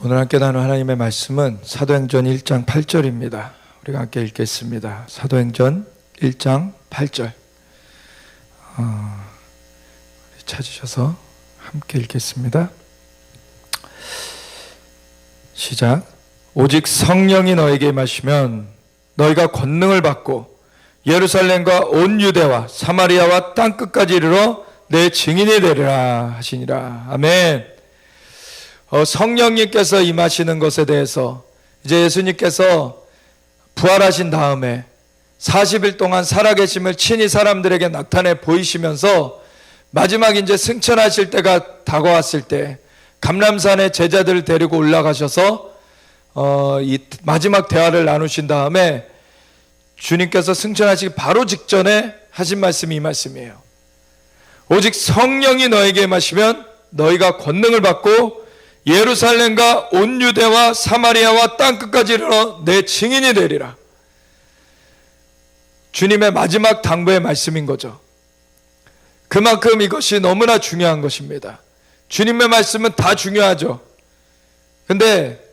오늘 함께 나눌 하나님의 말씀은 사도행전 1장 8절입니다. 우리가 함께 읽겠습니다. 사도행전 1장 8절 찾으셔서 함께 읽겠습니다. 시작. 오직 성령이 너에게 임하시면 너희가 권능을 받고 예루살렘과 온 유대와 사마리아와 땅끝까지 이르러 내 증인이 되리라 하시니라. 아멘. 성령님께서 임하시는 것에 대해서 이제 예수님께서 부활하신 다음에 40일 동안 살아계심을 친히 사람들에게 나타내 보이시면서 마지막 이제 승천하실 때가 다가왔을 때 감람산에 제자들을 데리고 올라가셔서 이 마지막 대화를 나누신 다음에 주님께서 승천하시기 바로 직전에 하신 말씀이 이 말씀이에요. 오직 성령이 너에게 임하시면 너희가 권능을 받고 예루살렘과 온 유대와 사마리아와 땅끝까지 이르러 내 증인이 되리라. 주님의 마지막 당부의 말씀인 거죠. 그만큼 이것이 너무나 중요한 것입니다. 주님의 말씀은 다 중요하죠. 근데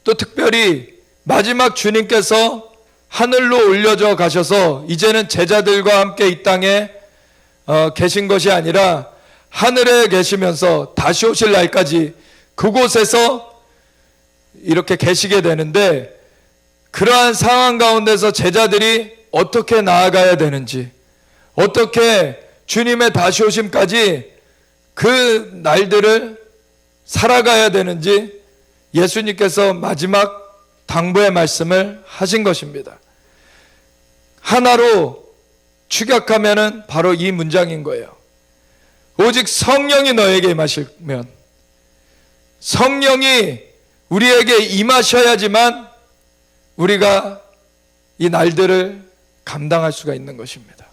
또 특별히 마지막 주님께서 하늘로 올려져 가셔서 이제는 제자들과 함께 이 땅에 계신 것이 아니라 하늘에 계시면서 다시 오실 날까지 그곳에서 이렇게 계시게 되는데, 그러한 상황 가운데서 제자들이 어떻게 나아가야 되는지, 어떻게 주님의 다시 오심까지 그 날들을 살아가야 되는지 예수님께서 마지막 당부의 말씀을 하신 것입니다. 하나로 축약하면은 바로 이 문장인 거예요. 오직 성령이 너에게 임하시면, 성령이 우리에게 임하셔야지만 우리가 이 날들을 감당할 수가 있는 것입니다.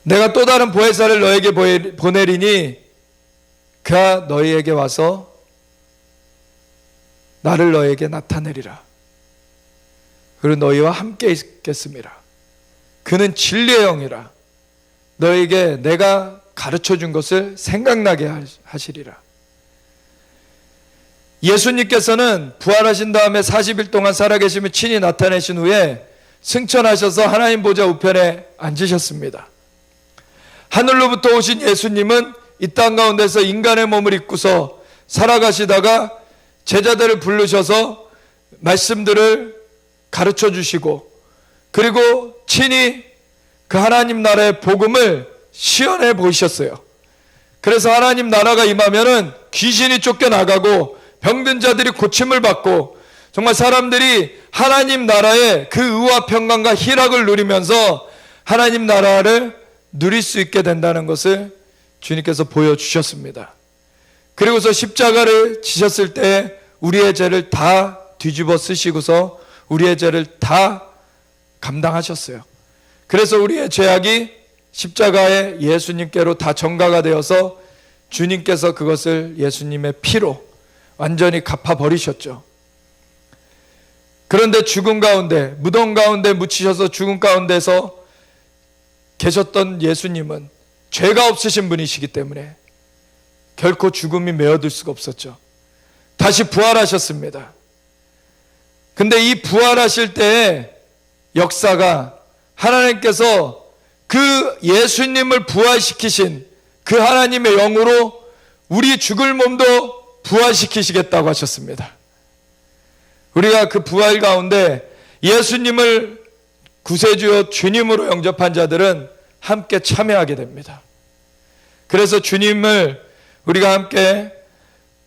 내가 또 다른 보혜사를 너에게 보내리니 그가 너희에게 와서 나를 너에게 나타내리라. 그리고 너희와 함께 있겠습니다. 그는 진리의 영이라. 너에게 내가 가르쳐 준 것을 생각나게 하시리라. 예수님께서는 부활하신 다음에 40일 동안 살아계심을 친히 나타내신 후에 승천하셔서 하나님 보좌 우편에 앉으셨습니다. 하늘로부터 오신 예수님은 이 땅 가운데서 인간의 몸을 입고서 살아가시다가 제자들을 부르셔서 말씀들을 가르쳐 주시고, 그리고 친히 그 하나님 나라의 복음을 시연해 보이셨어요. 그래서 하나님 나라가 임하면은 귀신이 쫓겨나가고 병든 자들이 고침을 받고, 정말 사람들이 하나님 나라의 그 의와 평강과 희락을 누리면서 하나님 나라를 누릴 수 있게 된다는 것을 주님께서 보여주셨습니다. 그리고서 십자가를 지셨을 때 우리의 죄를 다 뒤집어 쓰시고서 우리의 죄를 다 감당하셨어요. 그래서 우리의 죄악이 십자가에 예수님께로 다 전가가 되어서 주님께서 그것을 예수님의 피로 완전히 갚아버리셨죠. 그런데 죽음 가운데, 무덤 가운데 묻히셔서 죽음 가운데서 계셨던 예수님은 죄가 없으신 분이시기 때문에 결코 죽음이 메어들 수가 없었죠. 다시 부활하셨습니다. 근데 이 부활하실 때의 역사가 하나님께서 그 예수님을 부활시키신 그 하나님의 영으로 우리 죽을 몸도 부활시키시겠다고 하셨습니다. 우리가 그 부활 가운데 예수님을 구세주여 주님으로 영접한 자들은 함께 참여하게 됩니다. 그래서 주님을 우리가 함께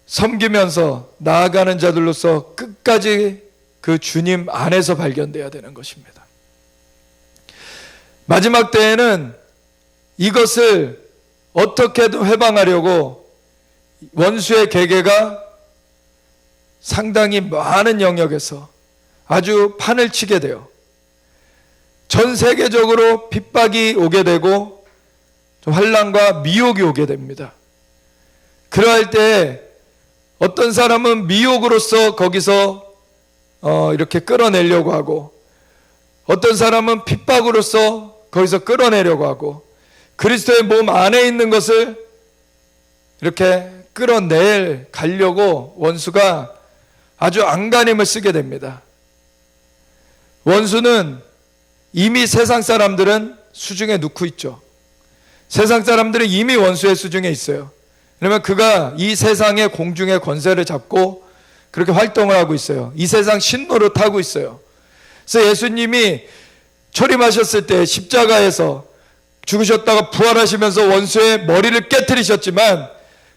섬기면서 나아가는 자들로서 끝까지 그 주님 안에서 발견되어야 되는 것입니다. 마지막 때에는 이것을 어떻게든 회방하려고 원수의 계계가 상당히 많은 영역에서 아주 판을 치게 돼요. 전 세계적으로 핍박이 오게 되고 환난과 미혹이 오게 됩니다. 그러할 때 어떤 사람은 미혹으로서 거기서 이렇게 끌어내려고 하고, 어떤 사람은 핍박으로서 거기서 끌어내려고 하고, 그리스도의 몸 안에 있는 것을 이렇게 끌어내 가려고 원수가 아주 안간힘을 쓰게 됩니다. 원수는 이미 세상 사람들은 수중에 놓고 있죠. 세상 사람들은 이미 원수의 수중에 있어요. 그러면 그가 이 세상의 공중의 권세를 잡고 그렇게 활동을 하고 있어요. 이 세상 신노를 타고 있어요. 그래서 예수님이 초림하셨을 때 십자가에서 죽으셨다가 부활하시면서 원수의 머리를 깨트리셨지만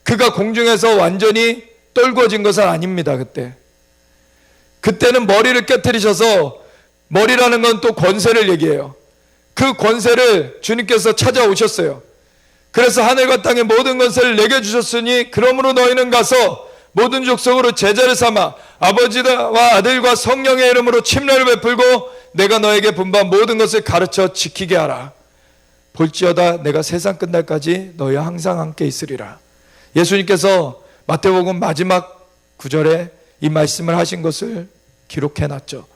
그가 공중에서 완전히 떨궈진 것은 아닙니다. 그때는 머리를 깨트리셔서, 머리라는 건 또 권세를 얘기해요. 그 권세를 주님께서 찾아오셨어요. 그래서 하늘과 땅의 모든 권세를 내게 주셨으니 그러므로 너희는 가서 모든 족속으로 제자를 삼아 아버지와 아들과 성령의 이름으로 침례를 베풀고 내가 너에게 분부한 모든 것을 가르쳐 지키게 하라. 볼지어다 내가 세상 끝날까지 너희와 항상 함께 있으리라. 예수님께서 마태복음 마지막 구절에 이 말씀을 하신 것을 기록해놨죠.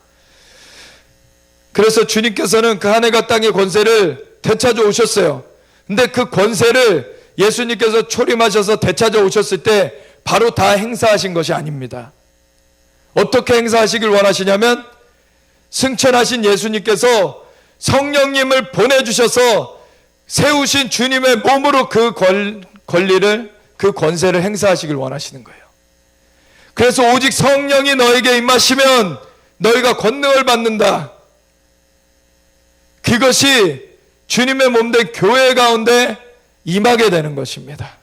그래서 주님께서는 그 하늘과 땅의 권세를 되찾아 오셨어요. 근데 그 권세를 예수님께서 초림하셔서 되찾아 오셨을 때 바로 다 행사하신 것이 아닙니다. 어떻게 행사하시길 원하시냐면 승천하신 예수님께서 성령님을 보내주셔서 세우신 주님의 몸으로 그 권리를, 그 권세를 행사하시길 원하시는 거예요. 그래서 오직 성령이 너에게 임하시면 너희가 권능을 받는다. 그것이 주님의 몸된 교회 가운데 임하게 되는 것입니다.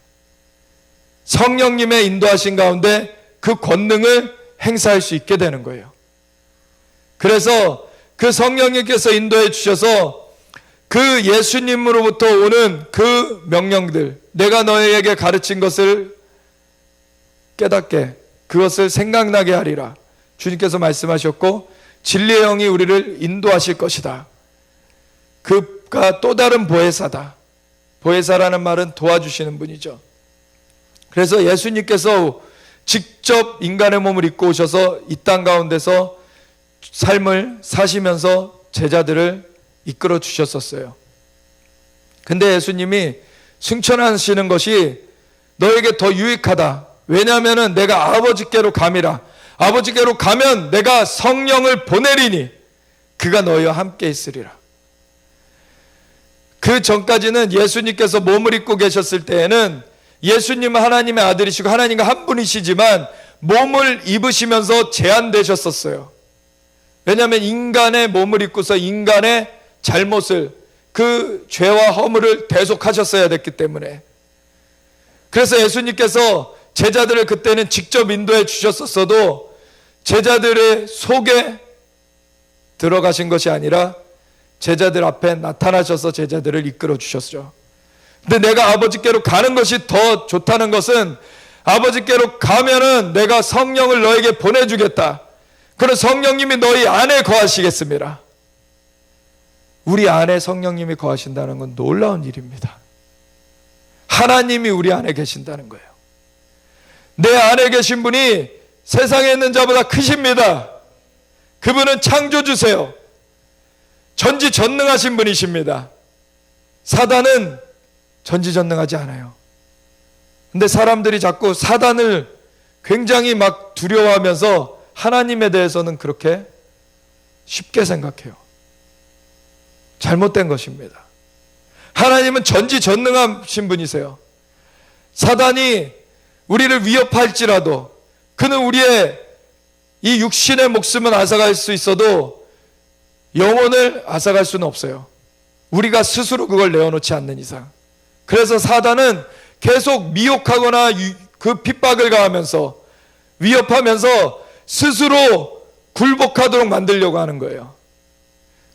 성령님의 인도하신 가운데 그 권능을 행사할 수 있게 되는 거예요. 그래서 그 성령님께서 인도해 주셔서 그 예수님으로부터 오는 그 명령들, 내가 너희에게 가르친 것을 깨닫게, 그것을 생각나게 하리라. 주님께서 말씀하셨고 진리의 영이 우리를 인도하실 것이다. 그가 또 다른 보혜사다. 보혜사라는 말은 도와주시는 분이죠. 그래서 예수님께서 직접 인간의 몸을 입고 오셔서 이 땅 가운데서 삶을 사시면서 제자들을 이끌어 주셨었어요. 근데 예수님이 승천하시는 것이 너에게 더 유익하다. 왜냐하면 내가 아버지께로 감이라. 아버지께로 가면 내가 성령을 보내리니 그가 너희와 함께 있으리라. 그 전까지는 예수님께서 몸을 입고 계셨을 때에는 예수님은 하나님의 아들이시고 하나님과 한 분이시지만 몸을 입으시면서 제한되셨었어요. 왜냐하면 인간의 몸을 입고서 인간의 잘못을, 그 죄와 허물을 대속하셨어야 됐기 때문에. 그래서 예수님께서 제자들을 그때는 직접 인도해 주셨었어도 제자들의 속에 들어가신 것이 아니라 제자들 앞에 나타나셔서 제자들을 이끌어 주셨죠. 근데 내가 아버지께로 가는 것이 더 좋다는 것은 아버지께로 가면은 내가 성령을 너에게 보내주겠다. 그런 성령님이 너희 안에 거하시겠습니다. 우리 안에 성령님이 거하신다는 건 놀라운 일입니다. 하나님이 우리 안에 계신다는 거예요. 내 안에 계신 분이 세상에 있는 자보다 크십니다. 그분은 창조주세요. 전지전능하신 분이십니다. 사단은 전지전능하지 않아요. 근데 사람들이 자꾸 사단을 굉장히 막 두려워하면서 하나님에 대해서는 그렇게 쉽게 생각해요. 잘못된 것입니다. 하나님은 전지전능하신 분이세요. 사단이 우리를 위협할지라도 그는 우리의 이 육신의 목숨은 앗아갈 수 있어도 영혼을 앗아갈 수는 없어요. 우리가 스스로 그걸 내어놓지 않는 이상. 그래서 사단은 계속 미혹하거나 그 핍박을 가하면서 위협하면서 스스로 굴복하도록 만들려고 하는 거예요.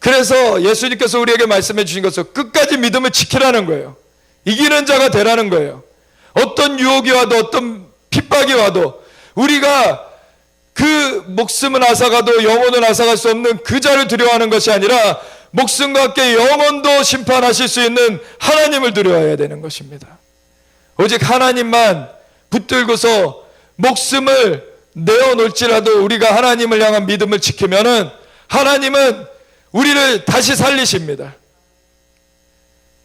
그래서 예수님께서 우리에게 말씀해 주신 것은 끝까지 믿음을 지키라는 거예요. 이기는 자가 되라는 거예요. 어떤 유혹이 와도 어떤 핍박이 와도 우리가 그 목숨은 앗아가도 영혼은 앗아갈 수 없는 그 자를 두려워하는 것이 아니라 목숨과 함께 영혼도 심판하실 수 있는 하나님을 두려워해야 되는 것입니다. 오직 하나님만 붙들고서 목숨을 내어놓을지라도 우리가 하나님을 향한 믿음을 지키면은 하나님은 우리를 다시 살리십니다.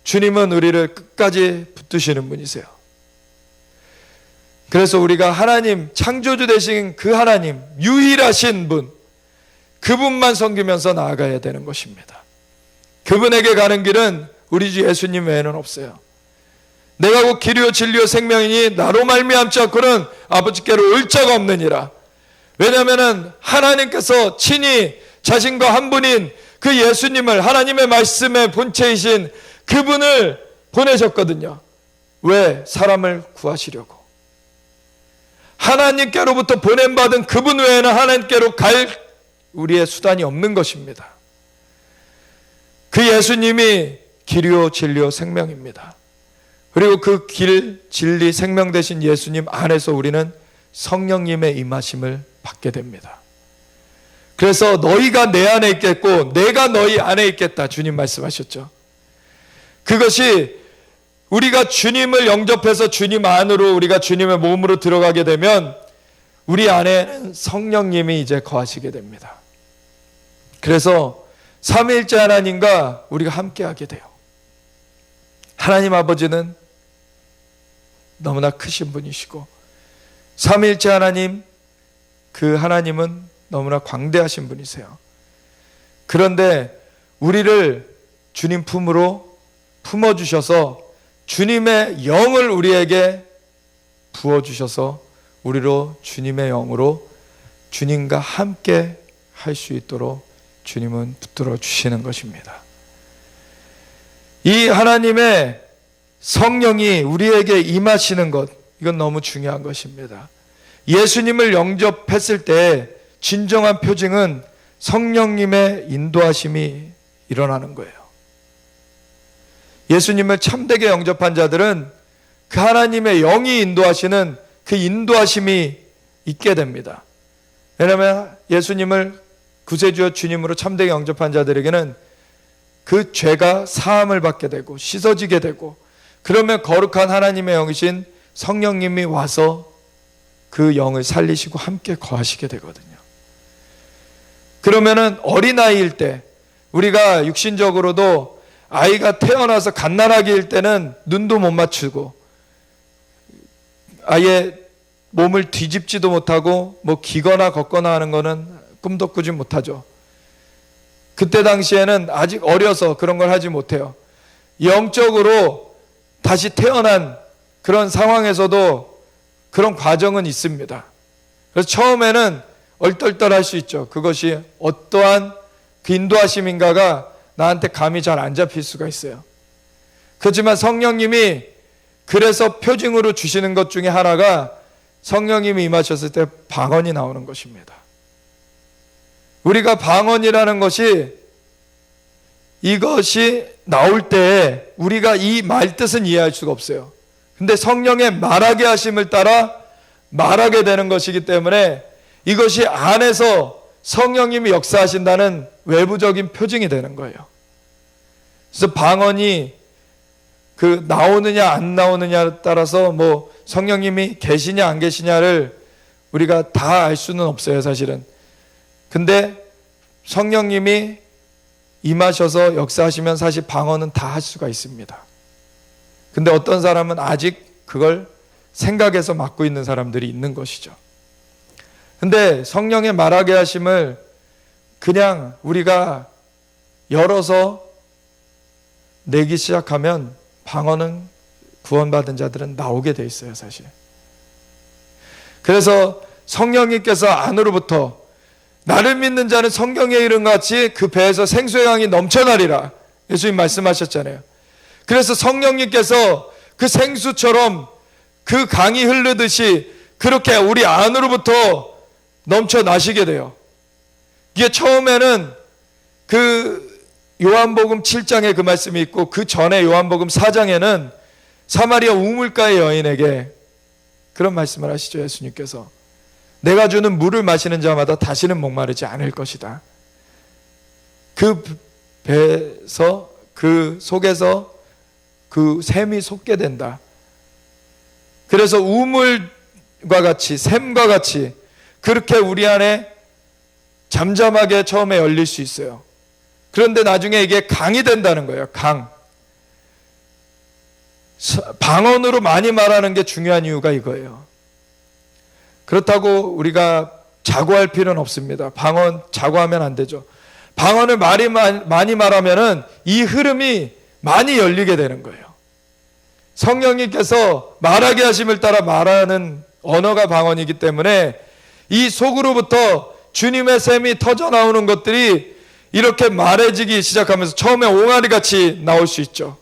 주님은 우리를 끝까지 붙드시는 분이세요. 그래서 우리가 하나님, 창조주 되신 그 하나님, 유일하신 분, 그분만 섬기면서 나아가야 되는 것입니다. 그분에게 가는 길은 우리 주 예수님 외에는 없어요. 내가 곧 길이요 진리요 생명이니 나로 말미암지 않고는 아버지께로 올 자가 없느니라. 왜냐하면 하나님께서 친히 자신과 한 분인 그 예수님을, 하나님의 말씀의 본체이신 그분을 보내셨거든요. 왜? 사람을 구하시려고. 하나님께로부터 보냄받은 그분 외에는 하나님께로 갈 우리의 수단이 없는 것입니다. 그 예수님이 길이요 진리요 생명입니다. 그리고 그 길, 진리, 생명 되신 예수님 안에서 우리는 성령님의 임하심을 받게 됩니다. 그래서 너희가 내 안에 있겠고 내가 너희 안에 있겠다, 주님 말씀하셨죠. 그것이 우리가 주님을 영접해서 주님 안으로, 우리가 주님의 몸으로 들어가게 되면 우리 안에는 성령님이 이제 거하시게 됩니다. 그래서 삼위일체 하나님과 우리가 함께하게 돼요. 하나님 아버지는 너무나 크신 분이시고 삼위일체 하나님, 그 하나님은 너무나 광대하신 분이세요. 그런데 우리를 주님 품으로 품어주셔서 주님의 영을 우리에게 부어주셔서 우리로 주님의 영으로 주님과 함께 할 수 있도록 주님은 붙들어 주시는 것입니다. 이 하나님의 성령이 우리에게 임하시는 것, 이건 너무 중요한 것입니다. 예수님을 영접했을 때 진정한 표징은 성령님의 인도하심이 일어나는 거예요. 예수님을 참되게 영접한 자들은 그 하나님의 영이 인도하시는 그 인도하심이 있게 됩니다. 왜냐하면 예수님을 구세주여 주님으로 참되게 영접한 자들에게는 그 죄가 사함을 받게 되고 씻어지게 되고, 그러면 거룩한 하나님의 영이신 성령님이 와서 그 영을 살리시고 함께 거하시게 되거든요. 그러면은 어린아이일 때, 우리가 육신적으로도 아이가 태어나서 갓난아기일 때는 눈도 못 맞추고 아예 몸을 뒤집지도 못하고 뭐 기거나 걷거나 하는 거는 꿈도 꾸지 못하죠. 그때 당시에는 아직 어려서 그런 걸 하지 못해요. 영적으로 다시 태어난 그런 상황에서도 그런 과정은 있습니다. 그래서 처음에는 얼떨떨할 수 있죠. 그것이 어떠한 그 인도하심인가가 나한테 감이 잘 안 잡힐 수가 있어요. 그렇지만 성령님이 그래서 표징으로 주시는 것 중에 하나가 성령님이 임하셨을 때 방언이 나오는 것입니다. 우리가 방언이라는 것이, 이것이 나올 때 우리가 이 말 뜻은 이해할 수가 없어요. 근데 성령의 말하게 하심을 따라 말하게 되는 것이기 때문에 이것이 안에서 성령님이 역사하신다는 외부적인 표징이 되는 거예요. 그래서 방언이 그 나오느냐 안 나오느냐에 따라서 뭐 성령님이 계시냐 안 계시냐를 우리가 다 알 수는 없어요, 사실은. 근데 성령님이 임하셔서 역사하시면 사실 방언은 다 할 수가 있습니다. 근데 어떤 사람은 아직 그걸 생각해서 맡고 있는 사람들이 있는 것이죠. 근데 성령의 말하게 하심을 그냥 우리가 열어서 내기 시작하면 방언은 구원받은 자들은 나오게 돼 있어요, 사실. 그래서 성령님께서 안으로부터 나를 믿는 자는 성경의 이름 같이 그 배에서 생수의 강이 넘쳐나리라, 예수님 말씀하셨잖아요. 그래서 성령님께서 그 생수처럼 그 강이 흐르듯이 그렇게 우리 안으로부터 넘쳐나시게 돼요. 이게 처음에는 그 요한복음 7장에 그 말씀이 있고, 그 전에 요한복음 4장에는 사마리아 우물가의 여인에게 그런 말씀을 하시죠. 예수님께서 내가 주는 물을 마시는 자마다 다시는 목마르지 않을 것이다. 그 배에서, 그 속에서 그 샘이 솟게 된다. 그래서 우물과 같이, 샘과 같이 그렇게 우리 안에 잠잠하게 처음에 열릴 수 있어요. 그런데 나중에 이게 강이 된다는 거예요. 강. 방언으로 많이 말하는 게 중요한 이유가 이거예요. 그렇다고 우리가 자고할 필요는 없습니다. 방언 자고하면 안 되죠. 방언을 많이 말하면은 이 흐름이 많이 열리게 되는 거예요. 성령님께서 말하게 하심을 따라 말하는 언어가 방언이기 때문에 이 속으로부터 주님의 샘이 터져 나오는 것들이 이렇게 말해지기 시작하면서 처음에 옹알이같이 나올 수 있죠.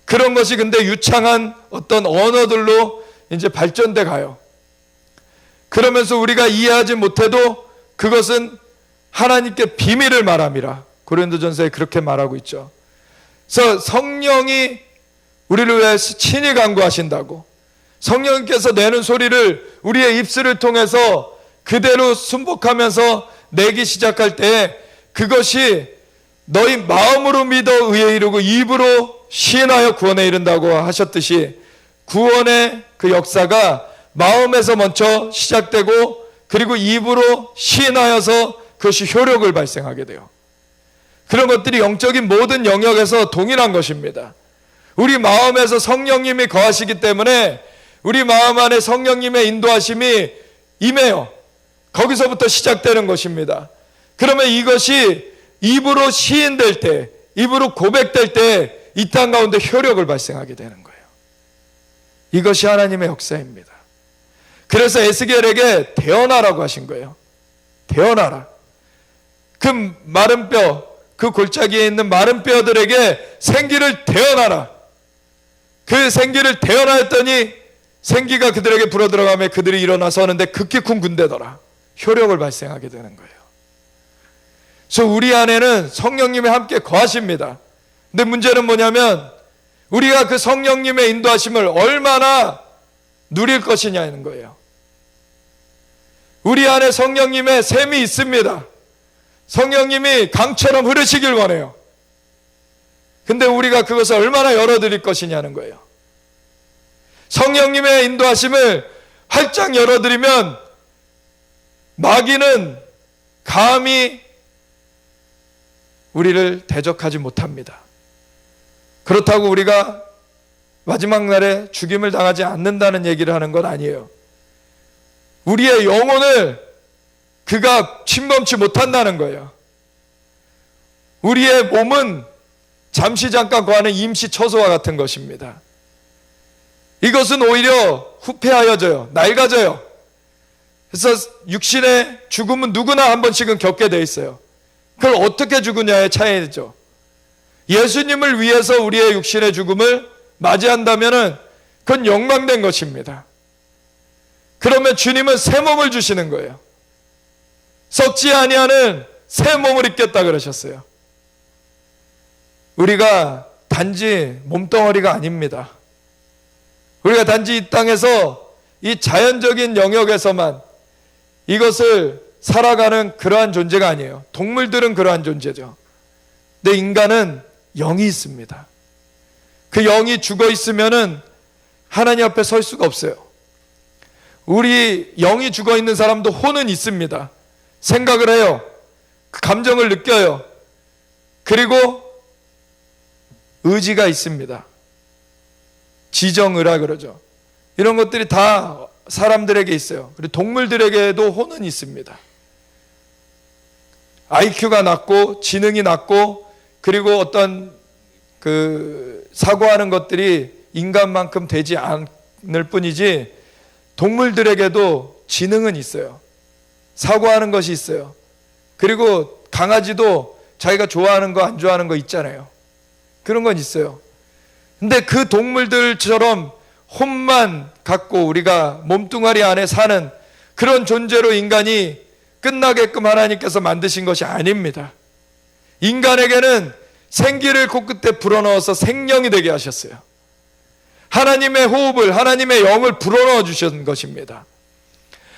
그런 것이 근데 유창한 어떤 언어들로 이제 발전돼 가요. 그러면서 우리가 이해하지 못해도 그것은 하나님께 비밀을 말함이라 고린도전서에 그렇게 말하고 있죠. 그래서 성령이 우리를 위해서 친히 간구하신다고, 성령님께서 내는 소리를 우리의 입술을 통해서 그대로 순복하면서 내기 시작할 때 그것이 너희 마음으로 믿어 의에 이르고 입으로 시인하여 구원에 이른다고 하셨듯이 구원의 그 역사가 마음에서 먼저 시작되고 그리고 입으로 시인하여서 그것이 효력을 발생하게 돼요. 그런 것들이 영적인 모든 영역에서 동일한 것입니다. 우리 마음에서 성령님이 거하시기 때문에 우리 마음 안에 성령님의 인도하심이 임해요. 거기서부터 시작되는 것입니다. 그러면 이것이 입으로 시인될 때, 입으로 고백될 때 이 땅 가운데 효력을 발생하게 되는 거예요. 이것이 하나님의 역사입니다. 그래서 에스겔에게 태어나라고 하신 거예요. 태어나라. 그 마른 뼈, 그 골짜기에 있는 마른 뼈들에게 생기를 태어나라. 그 생기를 태어나였더니 생기가 그들에게 불어들어가며 그들이 일어나 서는데 극히 큰 군대더라. 효력을 발생하게 되는 거예요. 그래서 우리 안에는 성령님이 함께 거하십니다. 근데 문제는 뭐냐면 우리가 그 성령님의 인도하심을 얼마나 누릴 것이냐는 거예요. 우리 안에 성령님의 샘이 있습니다. 성령님이 강처럼 흐르시길 원해요. 근데 우리가 그것을 얼마나 열어드릴 것이냐는 거예요. 성령님의 인도하심을 활짝 열어드리면 마귀는 감히 우리를 대적하지 못합니다. 그렇다고 우리가 마지막 날에 죽임을 당하지 않는다는 얘기를 하는 건 아니에요. 우리의 영혼을 그가 침범치 못한다는 거예요. 우리의 몸은 잠시 잠깐 거하는 임시 처소와 같은 것입니다. 이것은 오히려 후패하여져요. 낡아져요. 그래서 육신의 죽음은 누구나 한 번씩은 겪게 돼 있어요. 그걸 어떻게 죽으냐의 차이죠. 예수님을 위해서 우리의 육신의 죽음을 맞이한다면 그건 영광된 것입니다. 그러면 주님은 새 몸을 주시는 거예요. 썩지 아니하는 새 몸을 입겠다 그러셨어요. 우리가 단지 몸뚱어리가 아닙니다. 우리가 단지 이 땅에서 이 자연적인 영역에서만 이것을 살아가는 그러한 존재가 아니에요. 동물들은 그러한 존재죠. 근데 인간은 영이 있습니다. 그 영이 죽어 있으면은 하나님 앞에 설 수가 없어요. 우리 영이 죽어 있는 사람도 혼은 있습니다. 생각을 해요. 감정을 느껴요. 그리고 의지가 있습니다. 지정의라 그러죠. 이런 것들이 다 사람들에게 있어요. 그리고 동물들에게도 혼은 있습니다. IQ가 낮고 지능이 낮고 그리고 어떤 그 사고하는 것들이 인간만큼 되지 않을 뿐이지 동물들에게도 지능은 있어요. 사고하는 것이 있어요. 그리고 강아지도 자기가 좋아하는 거 안 좋아하는 거 있잖아요. 그런 건 있어요. 근데 그 동물들처럼 혼만 갖고 우리가 몸뚱아리 안에 사는 그런 존재로 인간이 끝나게끔 하나님께서 만드신 것이 아닙니다. 인간에게는 생기를 코끝에 불어넣어서 생명이 되게 하셨어요. 하나님의 호흡을, 하나님의 영을 불어넣어 주신 것입니다.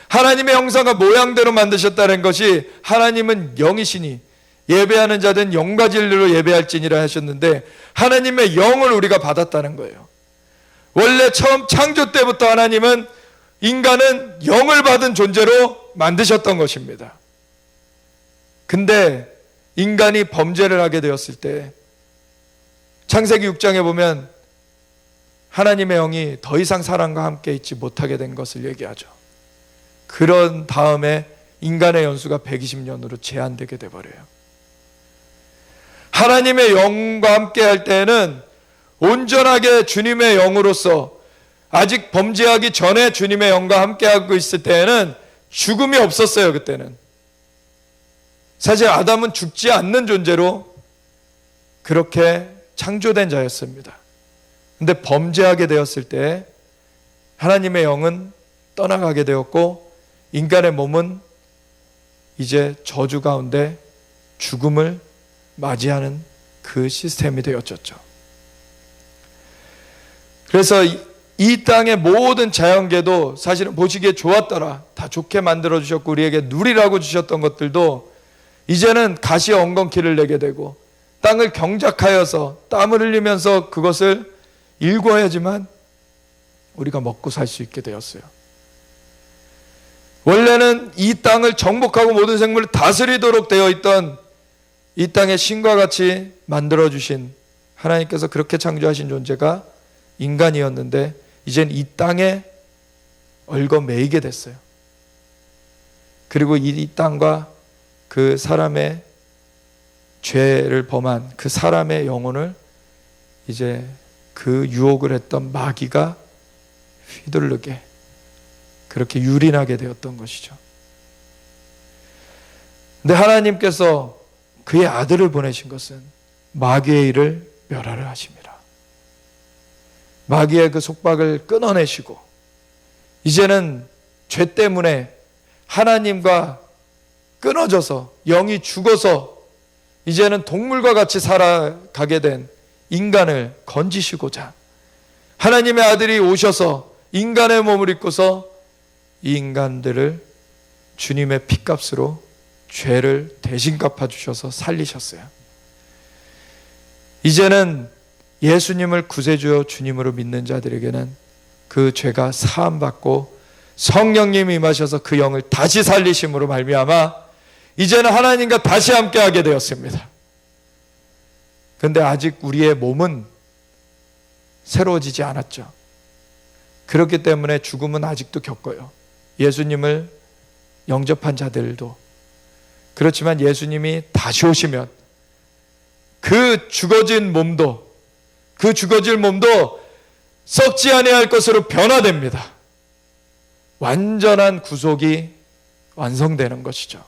하나님의 형상과 모양대로 만드셨다는 것이 하나님은 영이시니 예배하는 자든 영과 진리로 예배할지니라 하셨는데 하나님의 영을 우리가 받았다는 거예요. 원래 처음 창조 때부터 하나님은 인간은 영을 받은 존재로 만드셨던 것입니다. 근데 인간이 범죄를 하게 되었을 때 창세기 6장에 보면 하나님의 영이 더 이상 사람과 함께 있지 못하게 된 것을 얘기하죠. 그런 다음에 인간의 연수가 120년으로 제한되게 돼버려요. 하나님의 영과 함께 할 때에는 온전하게 주님의 영으로서, 아직 범죄하기 전에 주님의 영과 함께하고 있을 때에는 죽음이 없었어요. 그때는 사실 아담은 죽지 않는 존재로 그렇게 창조된 자였습니다. 근데 범죄하게 되었을 때 하나님의 영은 떠나가게 되었고, 인간의 몸은 이제 저주 가운데 죽음을 맞이하는 그 시스템이 되어졌죠. 그래서 이 땅의 모든 자연계도 사실은 보시기에 좋았더라, 다 좋게 만들어 주셨고 우리에게 누리라고 주셨던 것들도 이제는 가시 엉겅퀴를 내게 되고, 땅을 경작하여서 땀을 흘리면서 그것을 일궈야지만 우리가 먹고 살 수 있게 되었어요. 원래는 이 땅을 정복하고 모든 생물을 다스리도록 되어 있던 이 땅의 신과 같이 만들어주신 하나님께서 그렇게 창조하신 존재가 인간이었는데, 이젠 이 땅에 얽어매이게 됐어요. 그리고 이 땅과 그 사람의 죄를 범한 그 사람의 영혼을 이제 그 유혹을 했던 마귀가 휘두르게, 그렇게 유린하게 되었던 것이죠. 근데 하나님께서 그의 아들을 보내신 것은 마귀의 일을 멸하려 하심이라. 마귀의 그 속박을 끊어내시고, 이제는 죄 때문에 하나님과 끊어져서 영이 죽어서 이제는 동물과 같이 살아가게 된 인간을 건지시고자 하나님의 아들이 오셔서 인간의 몸을 입고서 이 인간들을 주님의 핏값으로 죄를 대신 갚아주셔서 살리셨어요. 이제는 예수님을 구세주여 주님으로 믿는 자들에게는 그 죄가 사함받고 성령님이 임하셔서 그 영을 다시 살리심으로 말미암아 이제는 하나님과 다시 함께하게 되었습니다. 그런데 아직 우리의 몸은 새로워지지 않았죠. 그렇기 때문에 죽음은 아직도 겪어요. 예수님을 영접한 자들도. 그렇지만 예수님이 다시 오시면 그 죽어질 몸도 썩지 아니할 것으로 변화됩니다. 완전한 구속이 완성되는 것이죠.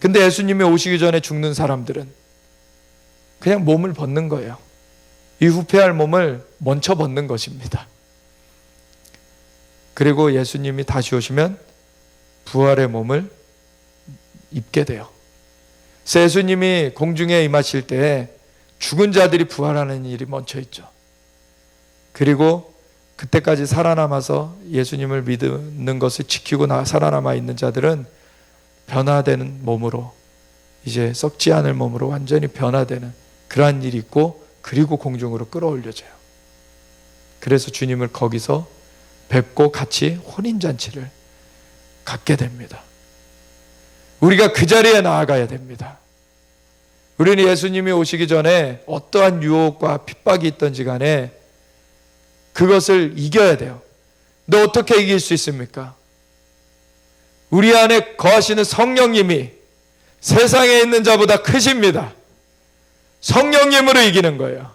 근데 예수님이 오시기 전에 죽는 사람들은 그냥 몸을 벗는 거예요. 이 후패할 몸을 먼저 벗는 것입니다. 그리고 예수님이 다시 오시면 부활의 몸을 입게 돼요. 그래서 예수님이 공중에 임하실 때 죽은 자들이 부활하는 일이 먼저 있죠. 그리고 그때까지 살아남아서 예수님을 믿는 것을 지키고 살아남아 있는 자들은 변화되는 몸으로, 이제 썩지 않을 몸으로 완전히 변화되는 그러한 일이 있고, 그리고 공중으로 끌어올려져요. 그래서 주님을 거기서 뵙고 같이 혼인잔치를 갖게 됩니다. 우리가 그 자리에 나아가야 됩니다. 우리는 예수님이 오시기 전에 어떠한 유혹과 핍박이 있든지 간에 그것을 이겨야 돼요. 근데 어떻게 이길 수 있습니까? 우리 안에 거하시는 성령님이 세상에 있는 자보다 크십니다. 성령님으로 이기는 거예요.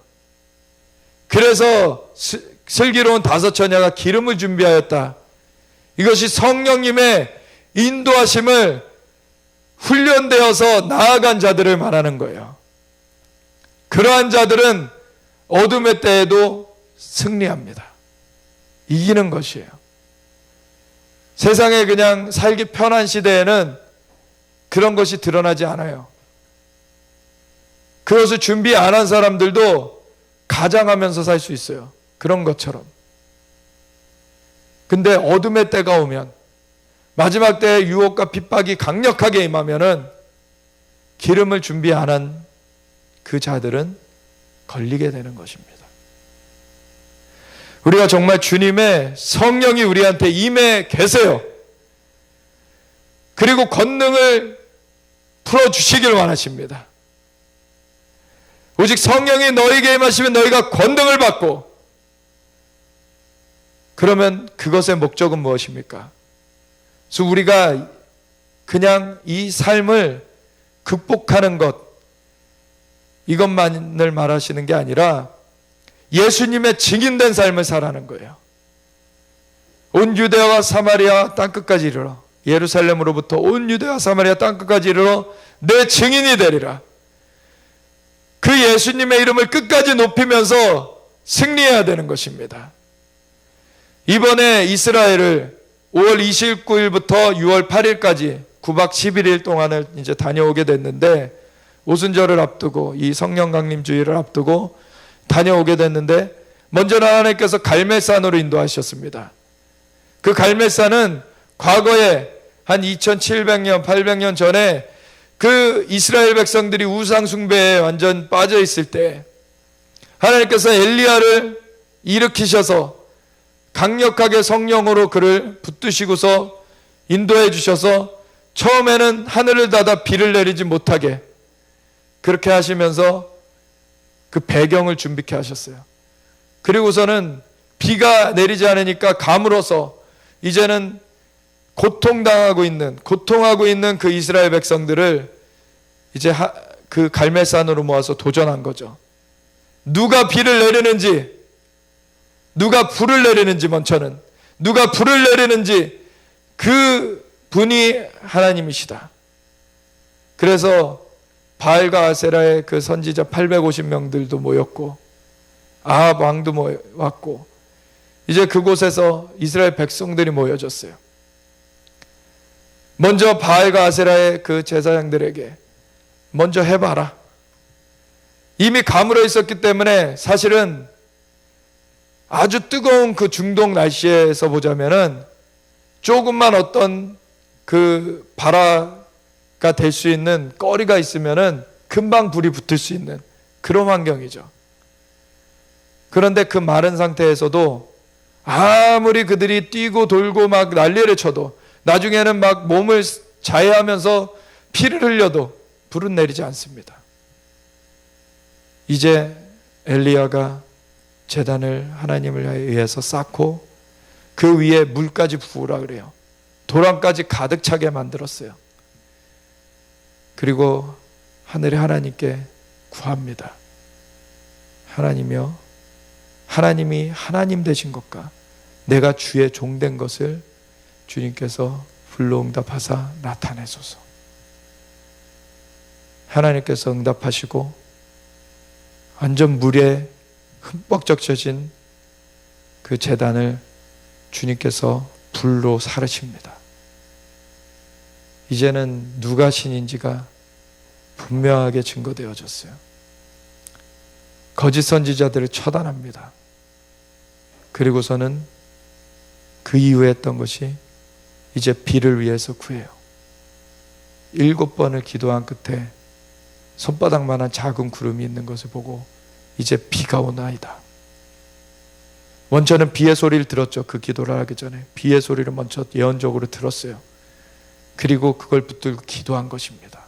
그래서 슬기로운 다섯 처녀가 기름을 준비하였다. 이것이 성령님의 인도하심을 훈련되어서 나아간 자들을 말하는 거예요. 그러한 자들은 어둠의 때에도 승리합니다. 이기는 것이에요. 세상에 그냥 살기 편한 시대에는 그런 것이 드러나지 않아요. 그것을 준비 안 한 사람들도 가장하면서 살 수 있어요. 그런 것처럼. 근데 어둠의 때가 오면, 마지막 때의 유혹과 핍박이 강력하게 임하면은 기름을 준비 안 한 그 자들은 걸리게 되는 것입니다. 우리가 정말 주님의 성령이 우리한테 임해 계세요. 그리고 권능을 풀어주시길 원하십니다. 오직 성령이 너희에게 임하시면 너희가 권능을 받고, 그러면 그것의 목적은 무엇입니까? 그래서 우리가 그냥 이 삶을 극복하는 것, 이것만을 말하시는 게 아니라 예수님의 증인된 삶을 살아가는 거예요. 온 유대와 사마리아 땅끝까지 이르러, 예루살렘으로부터 온 유대와 사마리아 땅끝까지 이르러 내 증인이 되리라. 그 예수님의 이름을 끝까지 높이면서 승리해야 되는 것입니다. 이번에 이스라엘을 5월 29일부터 6월 8일까지 9박 11일 동안을 이제 다녀오게 됐는데, 오순절을 앞두고 이 성령 강림 주일을 앞두고 다녀오게 됐는데, 먼저는 하나님께서 갈멜산으로 인도하셨습니다. 그 갈멜산은 과거에 한 2700년, 800년 전에 그 이스라엘 백성들이 우상 숭배에 완전 빠져 있을 때 하나님께서 엘리야를 일으키셔서 강력하게 성령으로 그를 붙드시고서 인도해 주셔서 처음에는 하늘을 닫아 비를 내리지 못하게 그렇게 하시면서 그 배경을 준비케 하셨어요. 그리고서는 비가 내리지 않으니까 가물어서 이제는 고통하고 있는 그 이스라엘 백성들을 이제 그 갈멜산으로 모아서 도전한 거죠. 누가 비를 내리는지, 누가 불을 내리는지, 먼저는 누가 불을 내리는지 그 분이 하나님이시다. 그래서 바알과 아세라의 그 선지자 850명들도 모였고 아합 왕도 모였고, 이제 그곳에서 이스라엘 백성들이 모여졌어요. 먼저 바알과 아세라의 그 제사장들에게 먼저 해봐라. 이미 가물어 있었기 때문에 사실은 아주 뜨거운 그 중동 날씨에서 보자면은 조금만 어떤 그 발화가 될 수 있는 거리가 있으면은 금방 불이 붙을 수 있는 그런 환경이죠. 그런데 그 마른 상태에서도 아무리 그들이 뛰고 돌고 막 난리를 쳐도, 나중에는 막 몸을 자해하면서 피를 흘려도 불은 내리지 않습니다. 이제 엘리야가 제단을 하나님을 위해서 쌓고 그 위에 물까지 부으라 그래요. 도랑까지 가득 차게 만들었어요. 그리고 하늘의 하나님께 구합니다. 하나님이여, 하나님이 하나님 되신 것과 내가 주의 종된 것을 주님께서 불러응답하사 나타내소서. 하나님께서 응답하시고 완전 물에 흠뻑 적셔진 그 제단을 주님께서 불로 사르십니다. 이제는 누가 신인지가 분명하게 증거되어졌어요. 거짓 선지자들을 처단합니다. 그리고서는 그 이후에 했던 것이 이제 비를 위해서 구해요. 7번을 기도한 끝에 손바닥만한 작은 구름이 있는 것을 보고 이제 비가 오나이다. 먼저는 비의 소리를 들었죠. 그 기도를 하기 전에 비의 소리를 먼저 예언적으로 들었어요. 그리고 그걸 붙들고 기도한 것입니다.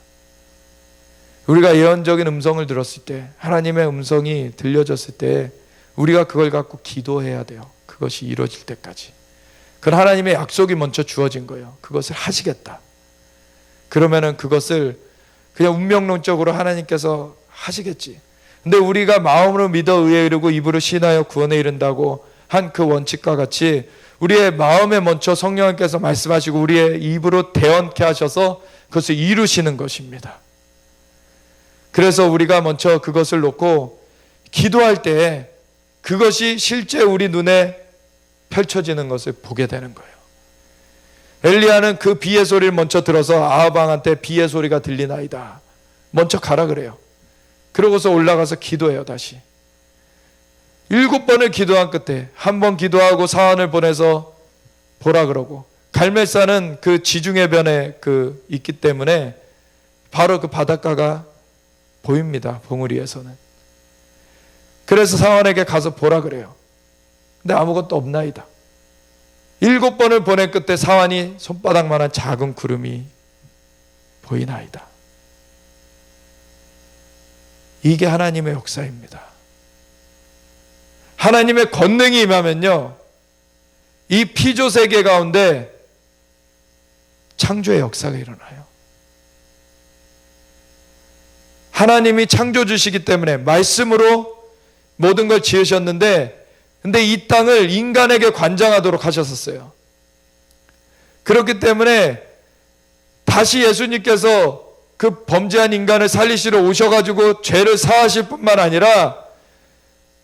우리가 예언적인 음성을 들었을 때, 하나님의 음성이 들려졌을 때 우리가 그걸 갖고 기도해야 돼요. 그것이 이루어질 때까지. 그건 하나님의 약속이 먼저 주어진 거예요. 그것을 하시겠다. 그러면은 그것을 그냥 운명론적으로 하나님께서 하시겠지. 근데 우리가 마음으로 믿어 의에 이르고 입으로 신하여 구원에 이른다고 한 그 원칙과 같이 우리의 마음에 먼저 성령님께서 말씀하시고 우리의 입으로 대언케 하셔서 그것을 이루시는 것입니다. 그래서 우리가 먼저 그것을 놓고 기도할 때 그것이 실제 우리 눈에 펼쳐지는 것을 보게 되는 거예요. 엘리야는 그 비의 소리를 먼저 들어서 아합 왕한테 비의 소리가 들리나이다. 먼저 가라 그래요. 그러고서 올라가서 기도해요. 다시 7번을 기도한 끝에 한 번 기도하고 사환을 보내서 보라 그러고, 갈멜산은 그 지중해 변에 그 있기 때문에 바로 그 바닷가가 보입니다. 봉우리에서는. 그래서 사환에게 가서 보라 그래요. 근데 아무것도 없나이다. 7번을 보낸 끝에 사환이 손바닥만한 작은 구름이 보이나이다. 이게 하나님의 역사입니다. 하나님의 권능이 임하면요, 이 피조 세계 가운데 창조의 역사가 일어나요. 하나님이 창조주시기 때문에 말씀으로 모든 걸 지으셨는데, 근데 이 땅을 인간에게 관장하도록 하셨었어요. 그렇기 때문에 다시 예수님께서 그 범죄한 인간을 살리시러 오셔가지고 죄를 사하실 뿐만 아니라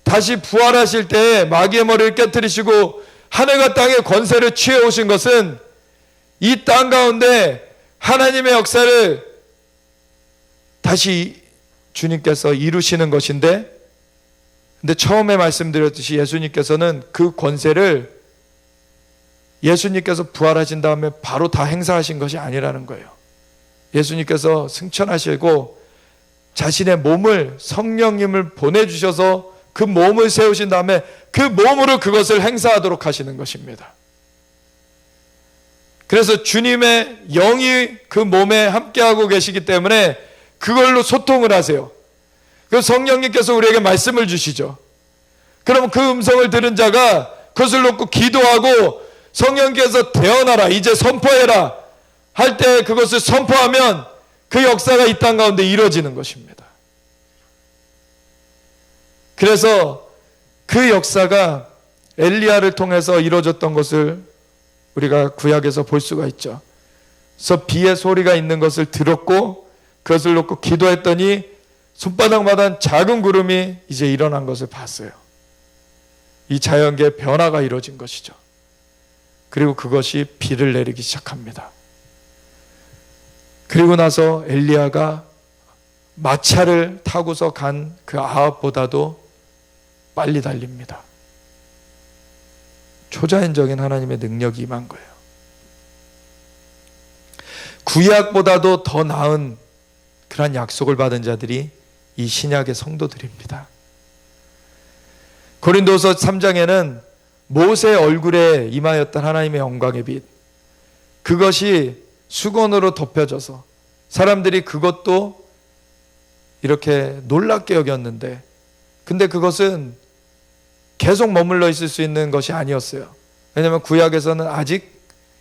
다시 부활하실 때 마귀의 머리를 깨뜨리시고 하늘과 땅의 권세를 취해오신 것은 이 땅 가운데 하나님의 역사를 다시 주님께서 이루시는 것인데, 근데 처음에 말씀드렸듯이 예수님께서는 그 권세를 예수님께서 부활하신 다음에 바로 다 행사하신 것이 아니라는 거예요. 예수님께서 승천하시고 자신의 몸을, 성령님을 보내주셔서 그 몸을 세우신 다음에 그 몸으로 그것을 행사하도록 하시는 것입니다. 그래서 주님의 영이 그 몸에 함께하고 계시기 때문에 그걸로 소통을 하세요. 그래서 성령님께서 우리에게 말씀을 주시죠. 그럼 그 음성을 들은 자가 그것을 놓고 기도하고 성령께서 대언하라, 이제 선포해라 할 때 그것을 선포하면 그 역사가 이 땅 가운데 이루어지는 것입니다. 그래서 그 역사가 엘리야를 통해서 이루어졌던 것을 우리가 구약에서 볼 수가 있죠. 그래서 비의 소리가 있는 것을 들었고 그것을 놓고 기도했더니 손바닥마다 작은 구름이 이제 일어난 것을 봤어요. 이 자연계의 변화가 이루어진 것이죠. 그리고 그것이 비를 내리기 시작합니다. 그리고 나서 엘리야가 마차를 타고서 간 그 아합보다도 빨리 달립니다. 초자연적인 하나님의 능력이 임한 거예요. 구약보다도 더 나은 그런 약속을 받은 자들이 이 신약의 성도들입니다. 고린도서 3장에는 모세의 얼굴에 임하였던 하나님의 영광의 빛, 그것이 수건으로 덮여져서 사람들이 그것도 이렇게 놀랍게 여겼는데, 근데 그것은 계속 머물러 있을 수 있는 것이 아니었어요. 왜냐하면 구약에서는 아직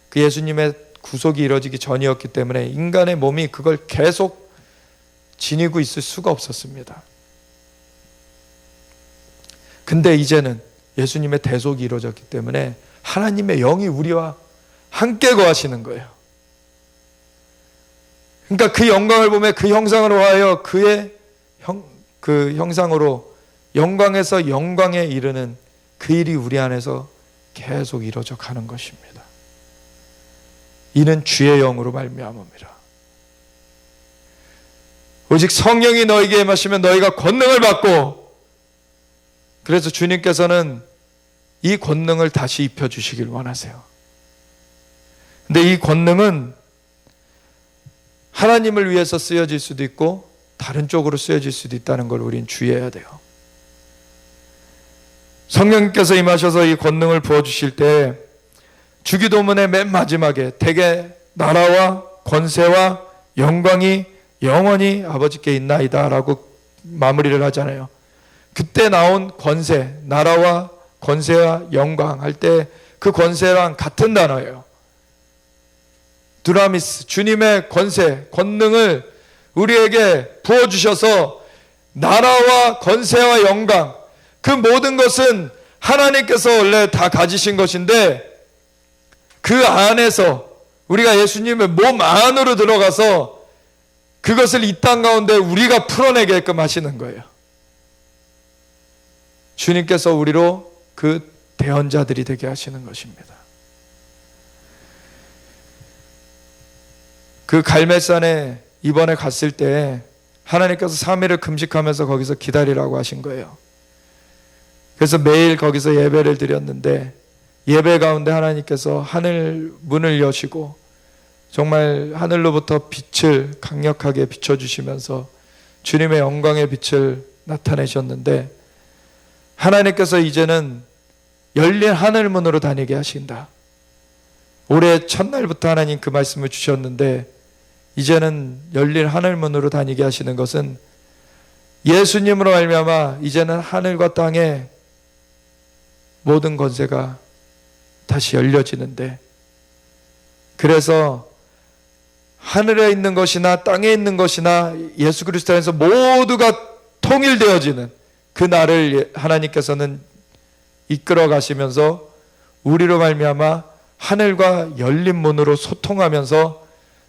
그 예수님의 구속이 이루어지기 전이었기 때문에 인간의 몸이 그걸 계속 지니고 있을 수가 없었습니다. 근데 이제는 예수님의 대속이 이루어졌기 때문에 하나님의 영이 우리와 함께 거하시는 거예요. 그러니까 그 영광을 보며 그 형상으로 하여 그의 그 형상으로 영광에서 영광에 이르는 그 일이 우리 안에서 계속 이루어져 가는 것입니다. 이는 주의 영으로 말미암음이라. 오직 성령이 너에게 임하시면 너희가 권능을 받고, 그래서 주님께서는 이 권능을 다시 입혀주시길 원하세요. 근데 이 권능은 하나님을 위해서 쓰여질 수도 있고 다른 쪽으로 쓰여질 수도 있다는 걸 우린 주의해야 돼요. 성령님께서 임하셔서 이 권능을 부어주실 때 주기도문의 맨 마지막에 대개 나라와 권세와 영광이 영원히 아버지께 있나이다 라고 마무리를 하잖아요. 그때 나온 권세, 나라와 권세와 영광 할 때 그 권세랑 같은 단어예요. 두라미스, 주님의 권세, 권능을 우리에게 부어주셔서 나라와 권세와 영광, 그 모든 것은 하나님께서 원래 다 가지신 것인데 그 안에서 우리가 예수님의 몸 안으로 들어가서 그것을 이 땅 가운데 우리가 풀어내게끔 하시는 거예요. 주님께서 우리로 그 대언자들이 되게 하시는 것입니다. 그 갈멜산에 이번에 갔을 때 하나님께서 3일을 금식하면서 거기서 기다리라고 하신 거예요. 그래서 매일 거기서 예배를 드렸는데 예배 가운데 하나님께서 하늘 문을 여시고 정말 하늘로부터 빛을 강력하게 비춰주시면서 주님의 영광의 빛을 나타내셨는데, 하나님께서 이제는 열린 하늘문으로 다니게 하신다. 올해 첫날부터 하나님 그 말씀을 주셨는데 이제는 열린 하늘문으로 다니게 하시는 것은 예수님으로 말미암아 이제는 하늘과 땅의 모든 권세가 다시 열려지는데, 그래서 하늘에 있는 것이나 땅에 있는 것이나 예수 그리스도 안에서 모두가 통일되어지는 그 날을 하나님께서는 이끌어 가시면서 우리로 말미암아 하늘과 열린 문으로 소통하면서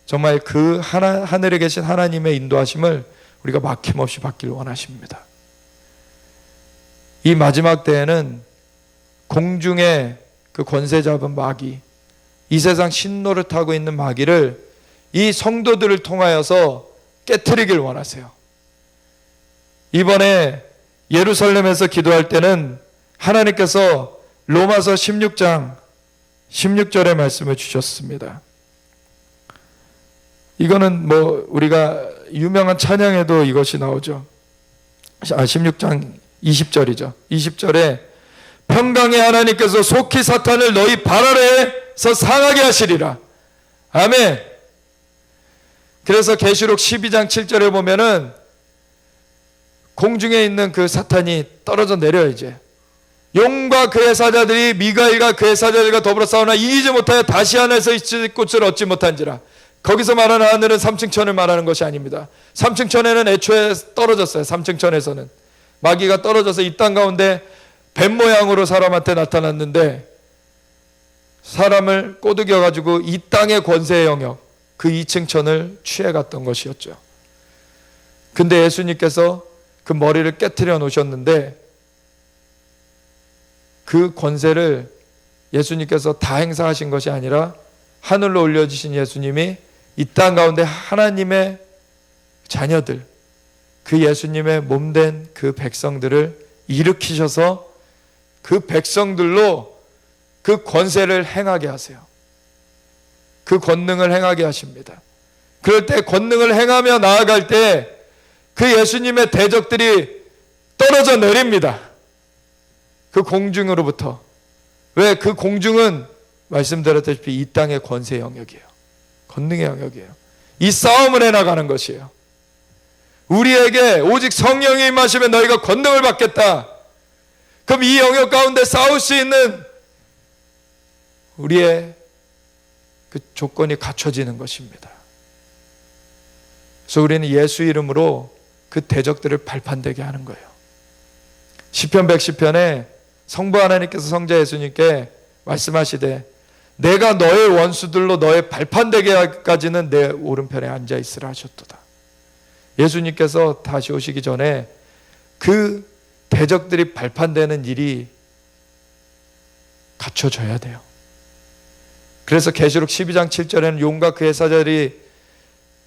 정말 그 하늘에 계신 하나님의 인도하심을 우리가 막힘없이 받길 원하십니다. 이 마지막 때에는 공중에 그 권세 잡은 마귀, 이 세상 신노를 타고 있는 마귀를 이 성도들을 통하여서 깨트리길 원하세요. 이번에 예루살렘에서 기도할 때는 하나님께서 로마서 16장 16절의 말씀을 주셨습니다. 이거는 우리가 유명한 찬양에도 이것이 나오죠. 16장 20절이죠. 20절에 평강의 하나님께서 속히 사탄을 너희 발 아래에서 상하게 하시리라. 아멘. 그래서 계시록 12장 7절에 보면은 공중에 있는 그 사탄이 떨어져 내려요. 이제 용과 그의 사자들이 미가엘과 그의 사자들과 더불어 싸우나 이기지 못하여 다시 하늘에서 있을 곳을 얻지 못한지라. 거기서 말하는 하늘은 3층 천을 말하는 것이 아닙니다. 3층 천에는 애초에 떨어졌어요. 3층 천에서는 마귀가 떨어져서 이 땅 가운데 뱀 모양으로 사람한테 나타났는데 사람을 꼬드겨 가지고 이 땅의 권세의 영역, 그 2층 천을 취해갔던 것이었죠. 근데 예수님께서 그 머리를 깨트려 놓으셨는데 그 권세를 예수님께서 다 행사하신 것이 아니라 하늘로 올려주신 예수님이 이 땅 가운데 하나님의 자녀들, 그 예수님의 몸된 그 백성들을 일으키셔서 그 백성들로 그 권세를 행하게 하세요. 그 권능을 행하게 하십니다. 그럴 때 권능을 행하며 나아갈 때 그 예수님의 대적들이 떨어져 내립니다. 그 공중으로부터. 왜? 그 공중은 말씀드렸다시피 이 땅의 권세 영역이에요. 권능의 영역이에요. 이 싸움을 해나가는 것이에요. 우리에게 오직 성령이 임하시면 너희가 권능을 받겠다. 그럼 이 영역 가운데 싸울 수 있는 우리의 그 조건이 갖춰지는 것입니다. 그래서 우리는 예수 이름으로 그 대적들을 발판되게 하는 거예요. 시편 110편에 성부 하나님께서 성자 예수님께 말씀하시되 내가 너의 원수들로 너의 발판되게 하기까지는 내 오른편에 앉아 있으라 하셨도다. 예수님께서 다시 오시기 전에 그 대적들이 발판되는 일이 갖춰져야 돼요. 그래서 계시록 12장 7절에는 용과 그의 사자들이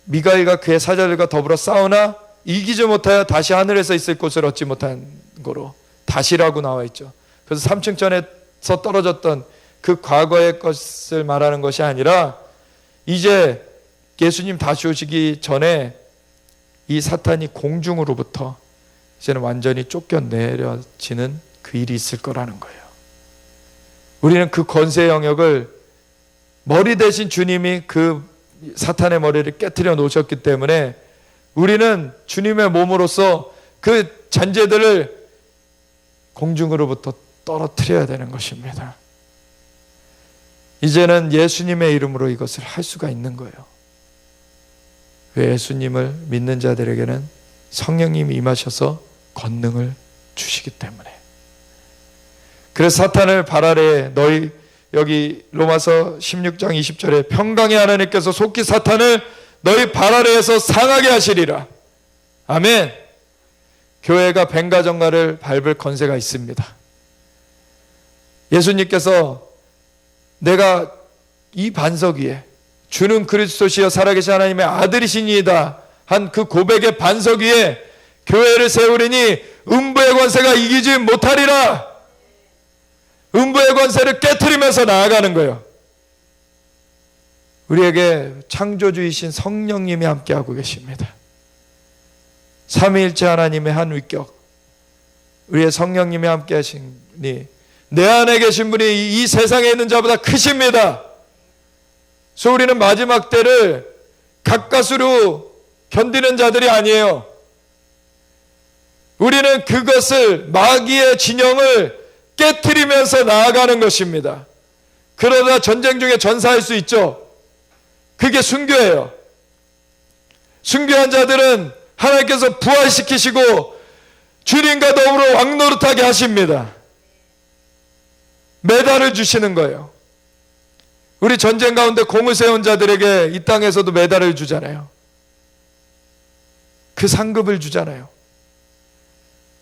미가엘과 그의 사자들과 더불어 싸우나 이기지 못하여 다시 하늘에서 있을 곳을 얻지 못한 거로 다시라고 나와 있죠. 그래서 3층 천에서 떨어졌던 그 과거의 것을 말하는 것이 아니라 이제 예수님 다시 오시기 전에 이 사탄이 공중으로부터 이제는 완전히 쫓겨내려지는 그 일이 있을 거라는 거예요. 우리는 그 권세 영역을 머리 대신 주님이 그 사탄의 머리를 깨트려 놓으셨기 때문에 우리는 주님의 몸으로서 그 잔재들을 공중으로부터 떨어뜨려야 되는 것입니다. 이제는 예수님의 이름으로 이것을 할 수가 있는 거예요. 예수님을 믿는 자들에게는 성령님이 임하셔서 권능을 주시기 때문에. 그래서 사탄을 발 아래에 너희 여기 로마서 16장 20절에 평강의 하나님께서 속히 사탄을 너희 발 아래에서 상하게 하시리라. 아멘. 교회가 뱀과 정갈을 밟을 권세가 있습니다. 예수님께서 내가 이 반석 위에 주는 그리스도시여 살아계신 하나님의 아들이시니이다 한 그 고백의 반석 위에 교회를 세우리니 음부의 권세가 이기지 못하리라. 음부의 권세를 깨트리면서 나아가는 거예요. 우리에게 창조주이신 성령님이 함께하고 계십니다. 삼위일체 하나님의 한 위격, 우리의 성령님이 함께하시니 내 안에 계신 분이 이 세상에 있는 자보다 크십니다. 그래서 우리는 마지막 때를 가까스로 견디는 자들이 아니에요. 우리는 그것을 마귀의 진영을 깨트리면서 나아가는 것입니다. 그러다 전쟁 중에 전사할 수 있죠. 그게 순교예요. 순교한 자들은 하나님께서 부활시키시고 주님과 더불어 왕노릇하게 하십니다. 메달을 주시는 거예요. 우리 전쟁 가운데 공을 세운 자들에게 이 땅에서도 메달을 주잖아요. 그 상급을 주잖아요.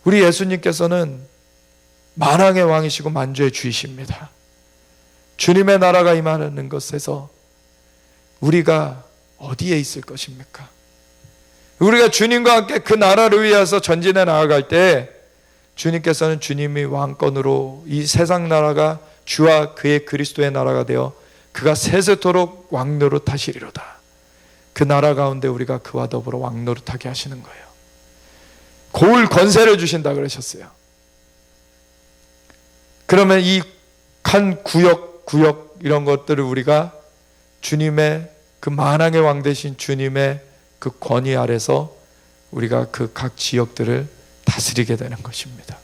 우리 예수님께서는 만왕의 왕이시고 만주의 주이십니다. 주님의 나라가 임하는 것에서 우리가 어디에 있을 것입니까? 우리가 주님과 함께 그 나라를 위해서 전진해 나아갈 때 주님께서는 주님이 왕권으로 이 세상 나라가 주와 그의 그리스도의 나라가 되어 그가 세세토록 왕노릇하시리로다. 그 나라 가운데 우리가 그와 더불어 왕노릇하게 하시는 거예요. 고을 권세를 주신다 그러셨어요. 그러면 이 한 구역 이런 것들을 우리가 주님의 그 만왕의 왕 되신 주님의 그 권위 아래서 우리가 그 각 지역들을 다스리게 되는 것입니다.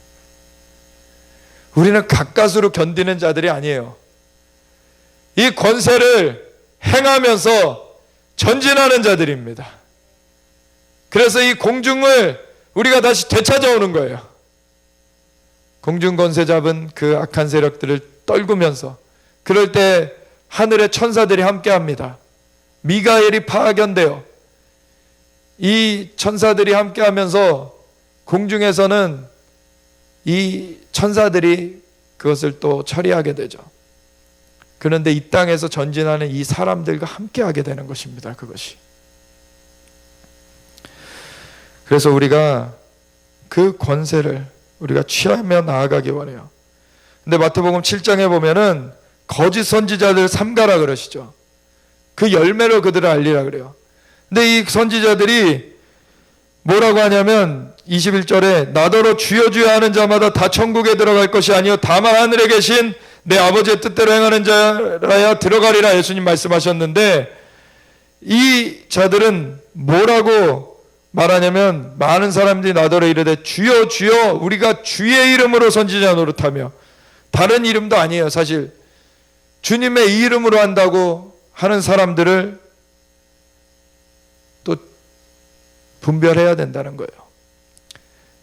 우리는 가까스로 견디는 자들이 아니에요. 이 권세를 행하면서 전진하는 자들입니다. 그래서 이 공중을 우리가 다시 되찾아오는 거예요. 공중 권세 잡은 그 악한 세력들을 떨구면서, 그럴 때 하늘의 천사들이 함께합니다. 미가엘이 파견되어 이 천사들이 함께하면서 공중에서는 이 천사들이 그것을 또 처리하게 되죠. 그런데 이 땅에서 전진하는 이 사람들과 함께하게 되는 것입니다. 그것이. 그래서 우리가 그 권세를 우리가 취하며 나아가기 원해요. 근데 마태복음 7장에 보면은 거짓 선지자들 삼가라 그러시죠. 그 열매로 그들을 알리라 그래요. 근데 이 선지자들이 뭐라고 하냐면 21절에 나더러 주여 주여 하는 자마다 다 천국에 들어갈 것이 아니요 다만 하늘에 계신 내 아버지의 뜻대로 행하는 자라야 들어가리라 예수님 말씀하셨는데, 이 자들은 뭐라고 말하냐면 많은 사람들이 나더러 이르되 주여 주여 우리가 주의 이름으로 선지자 노릇하며, 다른 이름도 아니에요. 사실 주님의 이름으로 한다고 하는 사람들을 또 분별해야 된다는 거예요.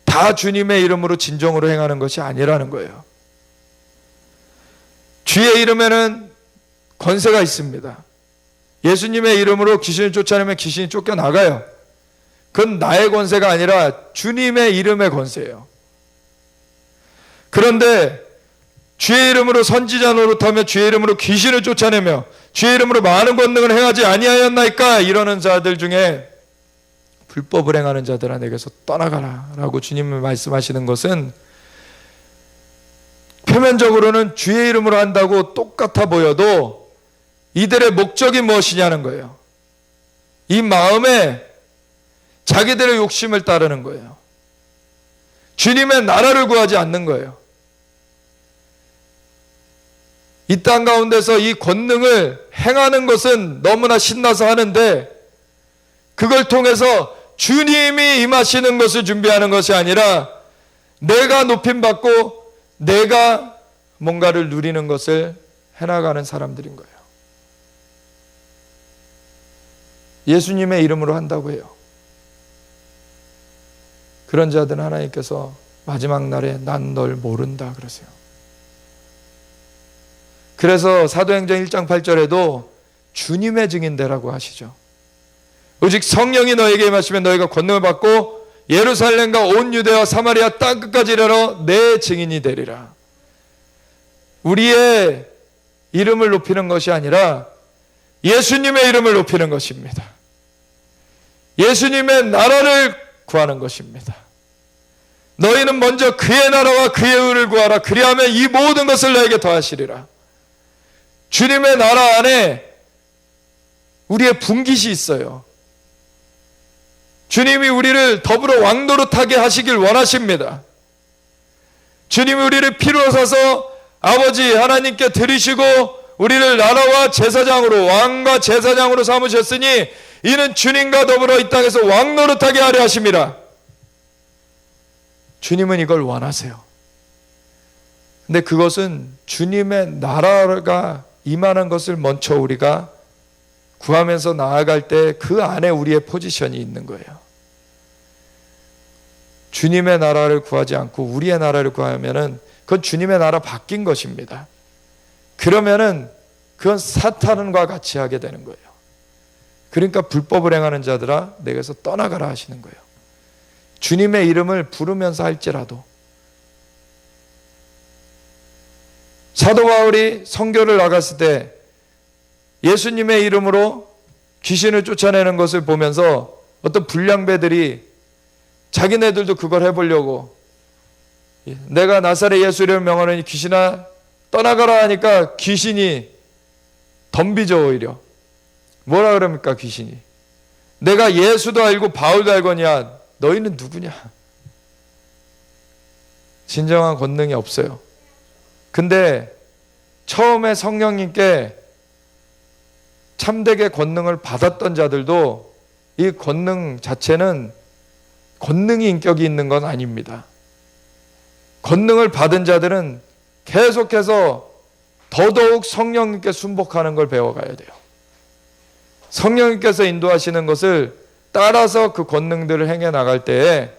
다 주님의 이름으로 진정으로 행하는 것이 아니라는 거예요. 주의 이름에는 권세가 있습니다. 예수님의 이름으로 귀신을 쫓아내면 귀신이 쫓겨나가요. 그건 나의 권세가 아니라 주님의 이름의 권세예요. 그런데 주의 이름으로 선지자 노릇하며 주의 이름으로 귀신을 쫓아내며 주의 이름으로 많은 권능을 행하지 아니하였나이까 이러는 자들 중에 불법을 행하는 자들아 내게서 떠나가라 라고 주님이 말씀하시는 것은, 표면적으로는 주의 이름으로 한다고 똑같아 보여도 이들의 목적이 무엇이냐는 거예요. 이 마음에 자기들의 욕심을 따르는 거예요. 주님의 나라를 구하지 않는 거예요. 이 땅 가운데서 이 권능을 행하는 것은 너무나 신나서 하는데, 그걸 통해서 주님이 임하시는 것을 준비하는 것이 아니라 내가 높임받고 내가 뭔가를 누리는 것을 해나가는 사람들인 거예요. 예수님의 이름으로 한다고 해요. 그런 자들은 하나님께서 마지막 날에 난 널 모른다 그러세요. 그래서 사도행전 1장 8절에도 주님의 증인되라고 하시죠. 오직 성령이 너에게 임하시면 너희가 권능을 받고 예루살렘과 온 유대와 사마리아 땅끝까지 이르러 내 증인이 되리라. 우리의 이름을 높이는 것이 아니라 예수님의 이름을 높이는 것입니다. 예수님의 나라를 구하는 것입니다. 너희는 먼저 그의 나라와 그의 의를 구하라. 그리하면 이 모든 것을 너에게 더하시리라. 주님의 나라 안에 우리의 분깃이 있어요. 주님이 우리를 더불어 왕노릇하게 하시길 원하십니다. 주님이 우리를 피로 사서 아버지 하나님께 드리시고 우리를 나라와 제사장으로, 왕과 제사장으로 삼으셨으니 이는 주님과 더불어 이 땅에서 왕노릇하게 하려 하심이라. 주님은 이걸 원하세요. 근데 그것은 주님의 나라가 임하는 것을 먼저 우리가 구하면서 나아갈 때 그 안에 우리의 포지션이 있는 거예요. 주님의 나라를 구하지 않고 우리의 나라를 구하면은 그건 주님의 나라 바뀐 것입니다. 그러면은 그건 사탄과 같이 하게 되는 거예요. 그러니까 불법을 행하는 자들아 내게서 떠나가라 하시는 거예요. 주님의 이름을 부르면서 할지라도. 사도 바울이 선교를 나갔을 때 예수님의 이름으로 귀신을 쫓아내는 것을 보면서 어떤 불량배들이 자기네들도 그걸 해보려고, 내가 나사렛 예수 이름을 명하노니 귀신아 떠나가라 하니까 귀신이 덤비죠. 오히려 뭐라 그럽니까? 귀신이 내가 예수도 알고 바울도 알거냐, 너희는 누구냐? 진정한 권능이 없어요. 근데 처음에 성령님께 참되게 권능을 받았던 자들도 이 권능 자체는 권능이 인격이 있는 건 아닙니다. 권능을 받은 자들은 계속해서 더더욱 성령님께 순복하는 걸 배워가야 돼요. 성령님께서 인도하시는 것을 따라서 그 권능들을 행해 나갈 때에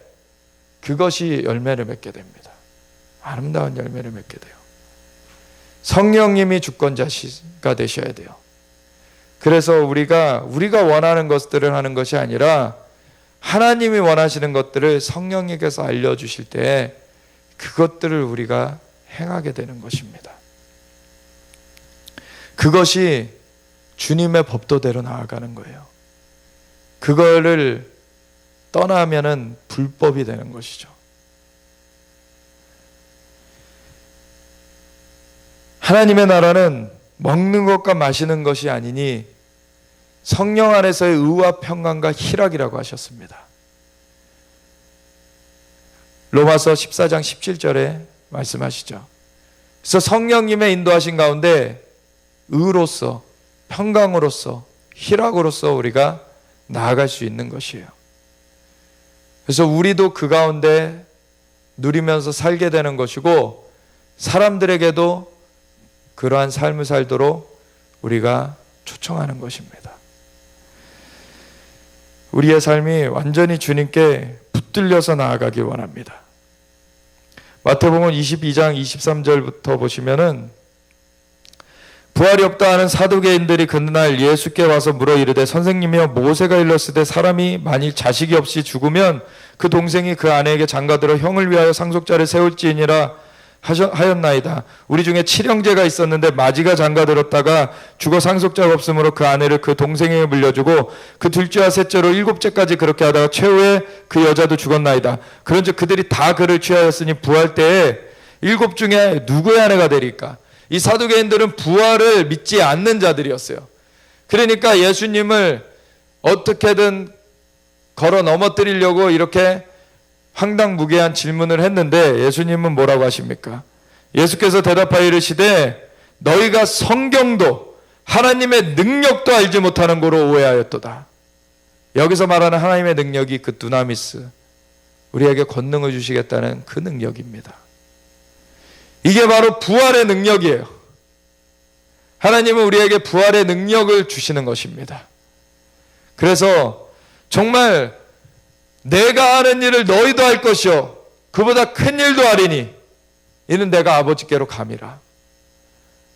그것이 열매를 맺게 됩니다. 아름다운 열매를 맺게 돼요. 성령님이 주권자가 되셔야 돼요. 그래서 우리가 원하는 것들을 하는 것이 아니라 하나님이 원하시는 것들을 성령님께서 알려주실 때 그것들을 우리가 행하게 되는 것입니다. 그것이 주님의 법도대로 나아가는 거예요. 그거를 떠나면은 불법이 되는 것이죠. 하나님의 나라는 먹는 것과 마시는 것이 아니니 성령 안에서의 의와 평강과 희락이라고 하셨습니다. 로마서 14장 17절에 말씀하시죠. 그래서 성령님의 인도하신 가운데 의로서 평강으로서 희락으로서 우리가 나아갈 수 있는 것이에요. 그래서 우리도 그 가운데 누리면서 살게 되는 것이고 사람들에게도 그러한 삶을 살도록 우리가 초청하는 것입니다. 우리의 삶이 완전히 주님께 붙들려서 나아가길 원합니다. 마태복음 22장 23절부터 보시면은 부활이 없다 하는 사두개인들이 그날 예수께 와서 물어 이르되 선생님이여 모세가 일렀으되 사람이 만일 자식이 없이 죽으면 그 동생이 그 아내에게 장가들어 형을 위하여 상속자를 세울지니라 하였나이다. 우리 중에 칠형제가 있었는데 마지가 장가들었다가 죽어 상속자가 없으므로 그 아내를 그 동생에게 물려주고 그 둘째와 셋째로 일곱째까지 그렇게 하다가 최후에 그 여자도 죽었나이다. 그런즉 그들이 다 그를 취하였으니 부활 때에 일곱 중에 누구의 아내가 되리까? 이 사두개인들은 부활을 믿지 않는 자들이었어요. 그러니까 예수님을 어떻게든 걸어 넘어뜨리려고 이렇게 황당무계한 질문을 했는데 예수님은 뭐라고 하십니까? 예수께서 대답하여 이르시되 너희가 성경도 하나님의 능력도 알지 못하는 거로 오해하였도다. 여기서 말하는 하나님의 능력이 그 두나미스, 우리에게 권능을 주시겠다는 그 능력입니다. 이게 바로 부활의 능력이에요. 하나님은 우리에게 부활의 능력을 주시는 것입니다. 그래서 정말 내가 하는 일을 너희도 할 것이요 그보다 큰 일도 하리니 이는 내가 아버지께로 감이라.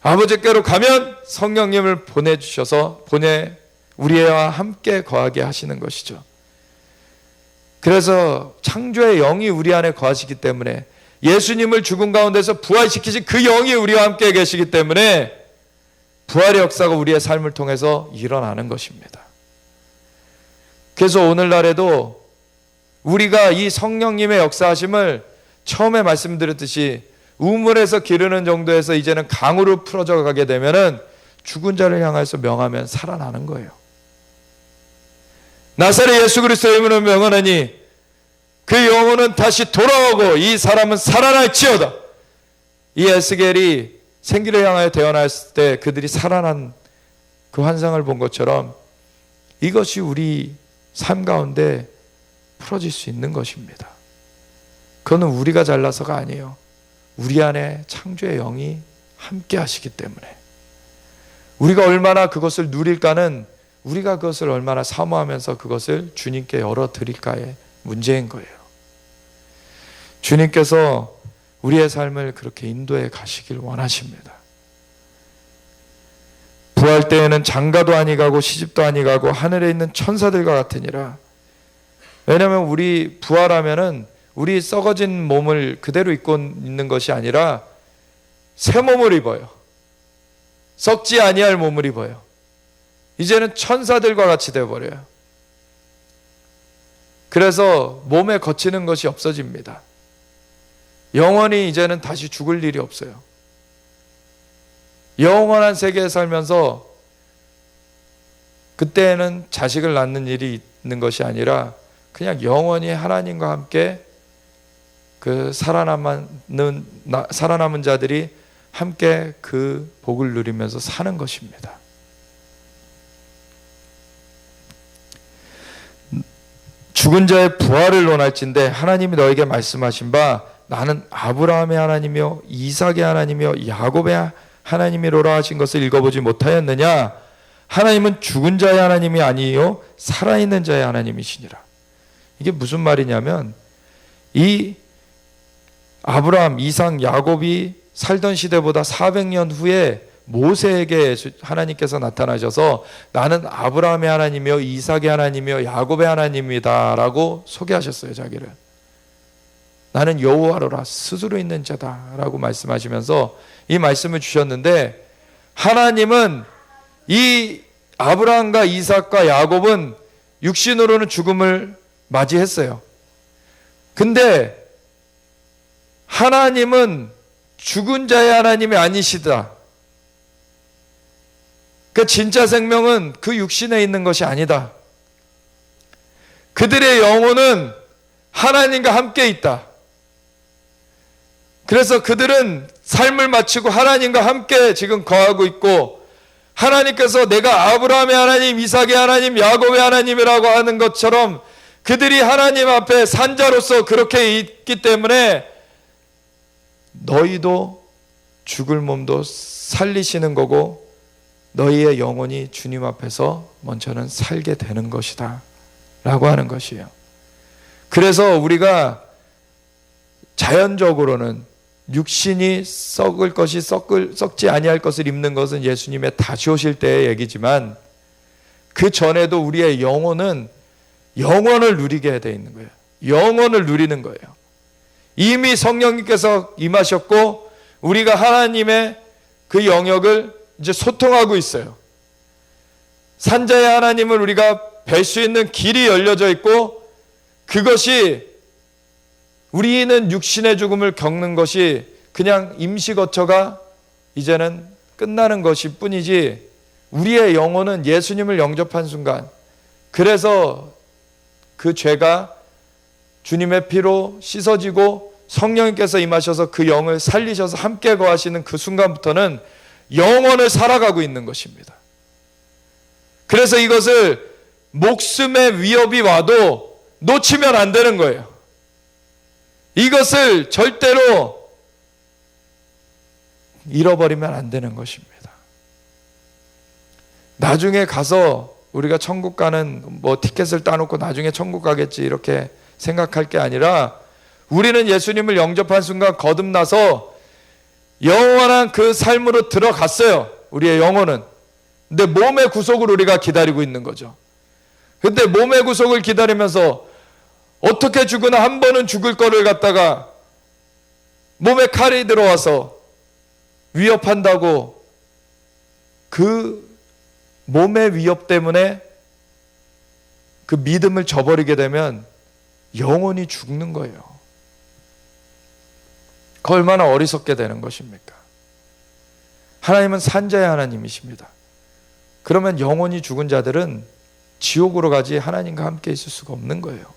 아버지께로 가면 성령님을 보내주셔서 우리와 함께 거하게 하시는 것이죠. 그래서 창조의 영이 우리 안에 거하시기 때문에 예수님을 죽은 가운데서 부활시키신 그 영이 우리와 함께 계시기 때문에 부활의 역사가 우리의 삶을 통해서 일어나는 것입니다. 그래서 오늘날에도 우리가 이 성령님의 역사하심을 처음에 말씀드렸듯이 우물에서 기르는 정도에서 이제는 강으로 풀어져 가게 되면은 죽은 자를 향해서 명하면 살아나는 거예요. 나사렛 예수 그리스도의 이름으로 명하노니 그 영혼은 다시 돌아오고 이 사람은 살아날지어다. 이 에스겔이 생기를 향하여 대언하였을 때 그들이 살아난 그 환상을 본 것처럼 이것이 우리 삶 가운데 풀어질 수 있는 것입니다. 그거는 우리가 잘나서가 아니에요. 우리 안에 창조의 영이 함께 하시기 때문에 우리가 얼마나 그것을 누릴까는 우리가 그것을 얼마나 사모하면서 그것을 주님께 열어드릴까의 문제인 거예요. 주님께서 우리의 삶을 그렇게 인도해 가시길 원하십니다. 부활 때에는 장가도 아니 가고 시집도 아니 가고 하늘에 있는 천사들과 같으니라. 왜냐하면 우리 부활하면은 우리 썩어진 몸을 그대로 입고 있는 것이 아니라 새 몸을 입어요. 썩지 아니할 몸을 입어요. 이제는 천사들과 같이 되어버려요. 그래서 몸에 거치는 것이 없어집니다. 영원히 이제는 다시 죽을 일이 없어요. 영원한 세계에 살면서 그때는 자식을 낳는 일이 있는 것이 아니라 그냥 영원히 하나님과 함께 그 살아남은 자들이 함께 그 복을 누리면서 사는 것입니다. 죽은 자의 부활을 논할진대 하나님이 너에게 말씀하신 바 나는 아브라함의 하나님이요 이삭의 하나님이요 야곱의 하나님이로라 하신 것을 읽어보지 못하였느냐? 하나님은 죽은 자의 하나님이 아니요 살아있는 자의 하나님이시니라. 이게 무슨 말이냐면 이 아브라함, 이삭, 야곱이 살던 시대보다 400년 후에 모세에게 하나님께서 나타나셔서 나는 아브라함의 하나님이요 이삭의 하나님이요 야곱의 하나님이다 라고 소개하셨어요. 자기를. 나는 여호와로라 스스로 있는 자다 라고 말씀하시면서 이 말씀을 주셨는데, 하나님은 이 아브라함과 이삭과 야곱은 육신으로는 죽음을 맞이했어요. 근데 하나님은 죽은 자의 하나님이 아니시다. 그 진짜 생명은 그 육신에 있는 것이 아니다. 그들의 영혼은 하나님과 함께 있다. 그래서 그들은 삶을 마치고 하나님과 함께 지금 거하고 있고, 하나님께서 내가 아브라함의 하나님, 이삭의 하나님, 야곱의 하나님이라고 하는 것처럼 그들이 하나님 앞에 산자로서 그렇게 있기 때문에 너희도 죽을 몸도 살리시는 거고 너희의 영혼이 주님 앞에서 먼저는 살게 되는 것이다 라고 하는 것이에요. 그래서 우리가 자연적으로는 육신이 썩을 것이 썩지 아니할 것을 입는 것은 예수님의 다시 오실 때의 얘기지만, 그 전에도 우리의 영혼은 영원을 누리게 되어 있는 거예요. 영원을 누리는 거예요. 이미 성령님께서 임하셨고 우리가 하나님의 그 영역을 이제 소통하고 있어요. 산자의 하나님을 우리가 뵐 수 있는 길이 열려져 있고, 그것이 우리는 육신의 죽음을 겪는 것이 그냥 임시거처가 이제는 끝나는 것일 뿐이지, 우리의 영혼은 예수님을 영접한 순간, 그래서 그 죄가 주님의 피로 씻어지고 성령님께서 임하셔서 그 영을 살리셔서 함께 거하시는 그 순간부터는 영원을 살아가고 있는 것입니다. 그래서 이것을 목숨의 위협이 와도 놓치면 안 되는 거예요. 이것을 절대로 잃어버리면 안 되는 것입니다. 나중에 가서 우리가 천국 가는 티켓을 따놓고 나중에 천국 가겠지 이렇게 생각할 게 아니라, 우리는 예수님을 영접한 순간 거듭나서 영원한 그 삶으로 들어갔어요. 우리의 영혼은. 근데 몸의 구속을 우리가 기다리고 있는 거죠. 근데 몸의 구속을 기다리면서 어떻게 죽으나 한 번은 죽을 거를 갖다가 몸에 칼이 들어와서 위협한다고 그 몸의 위협 때문에 그 믿음을 저버리게 되면 영원히 죽는 거예요. 그 얼마나 어리석게 되는 것입니까? 하나님은 산자의 하나님이십니다. 그러면 영원히 죽은 자들은 지옥으로 가지 하나님과 함께 있을 수가 없는 거예요.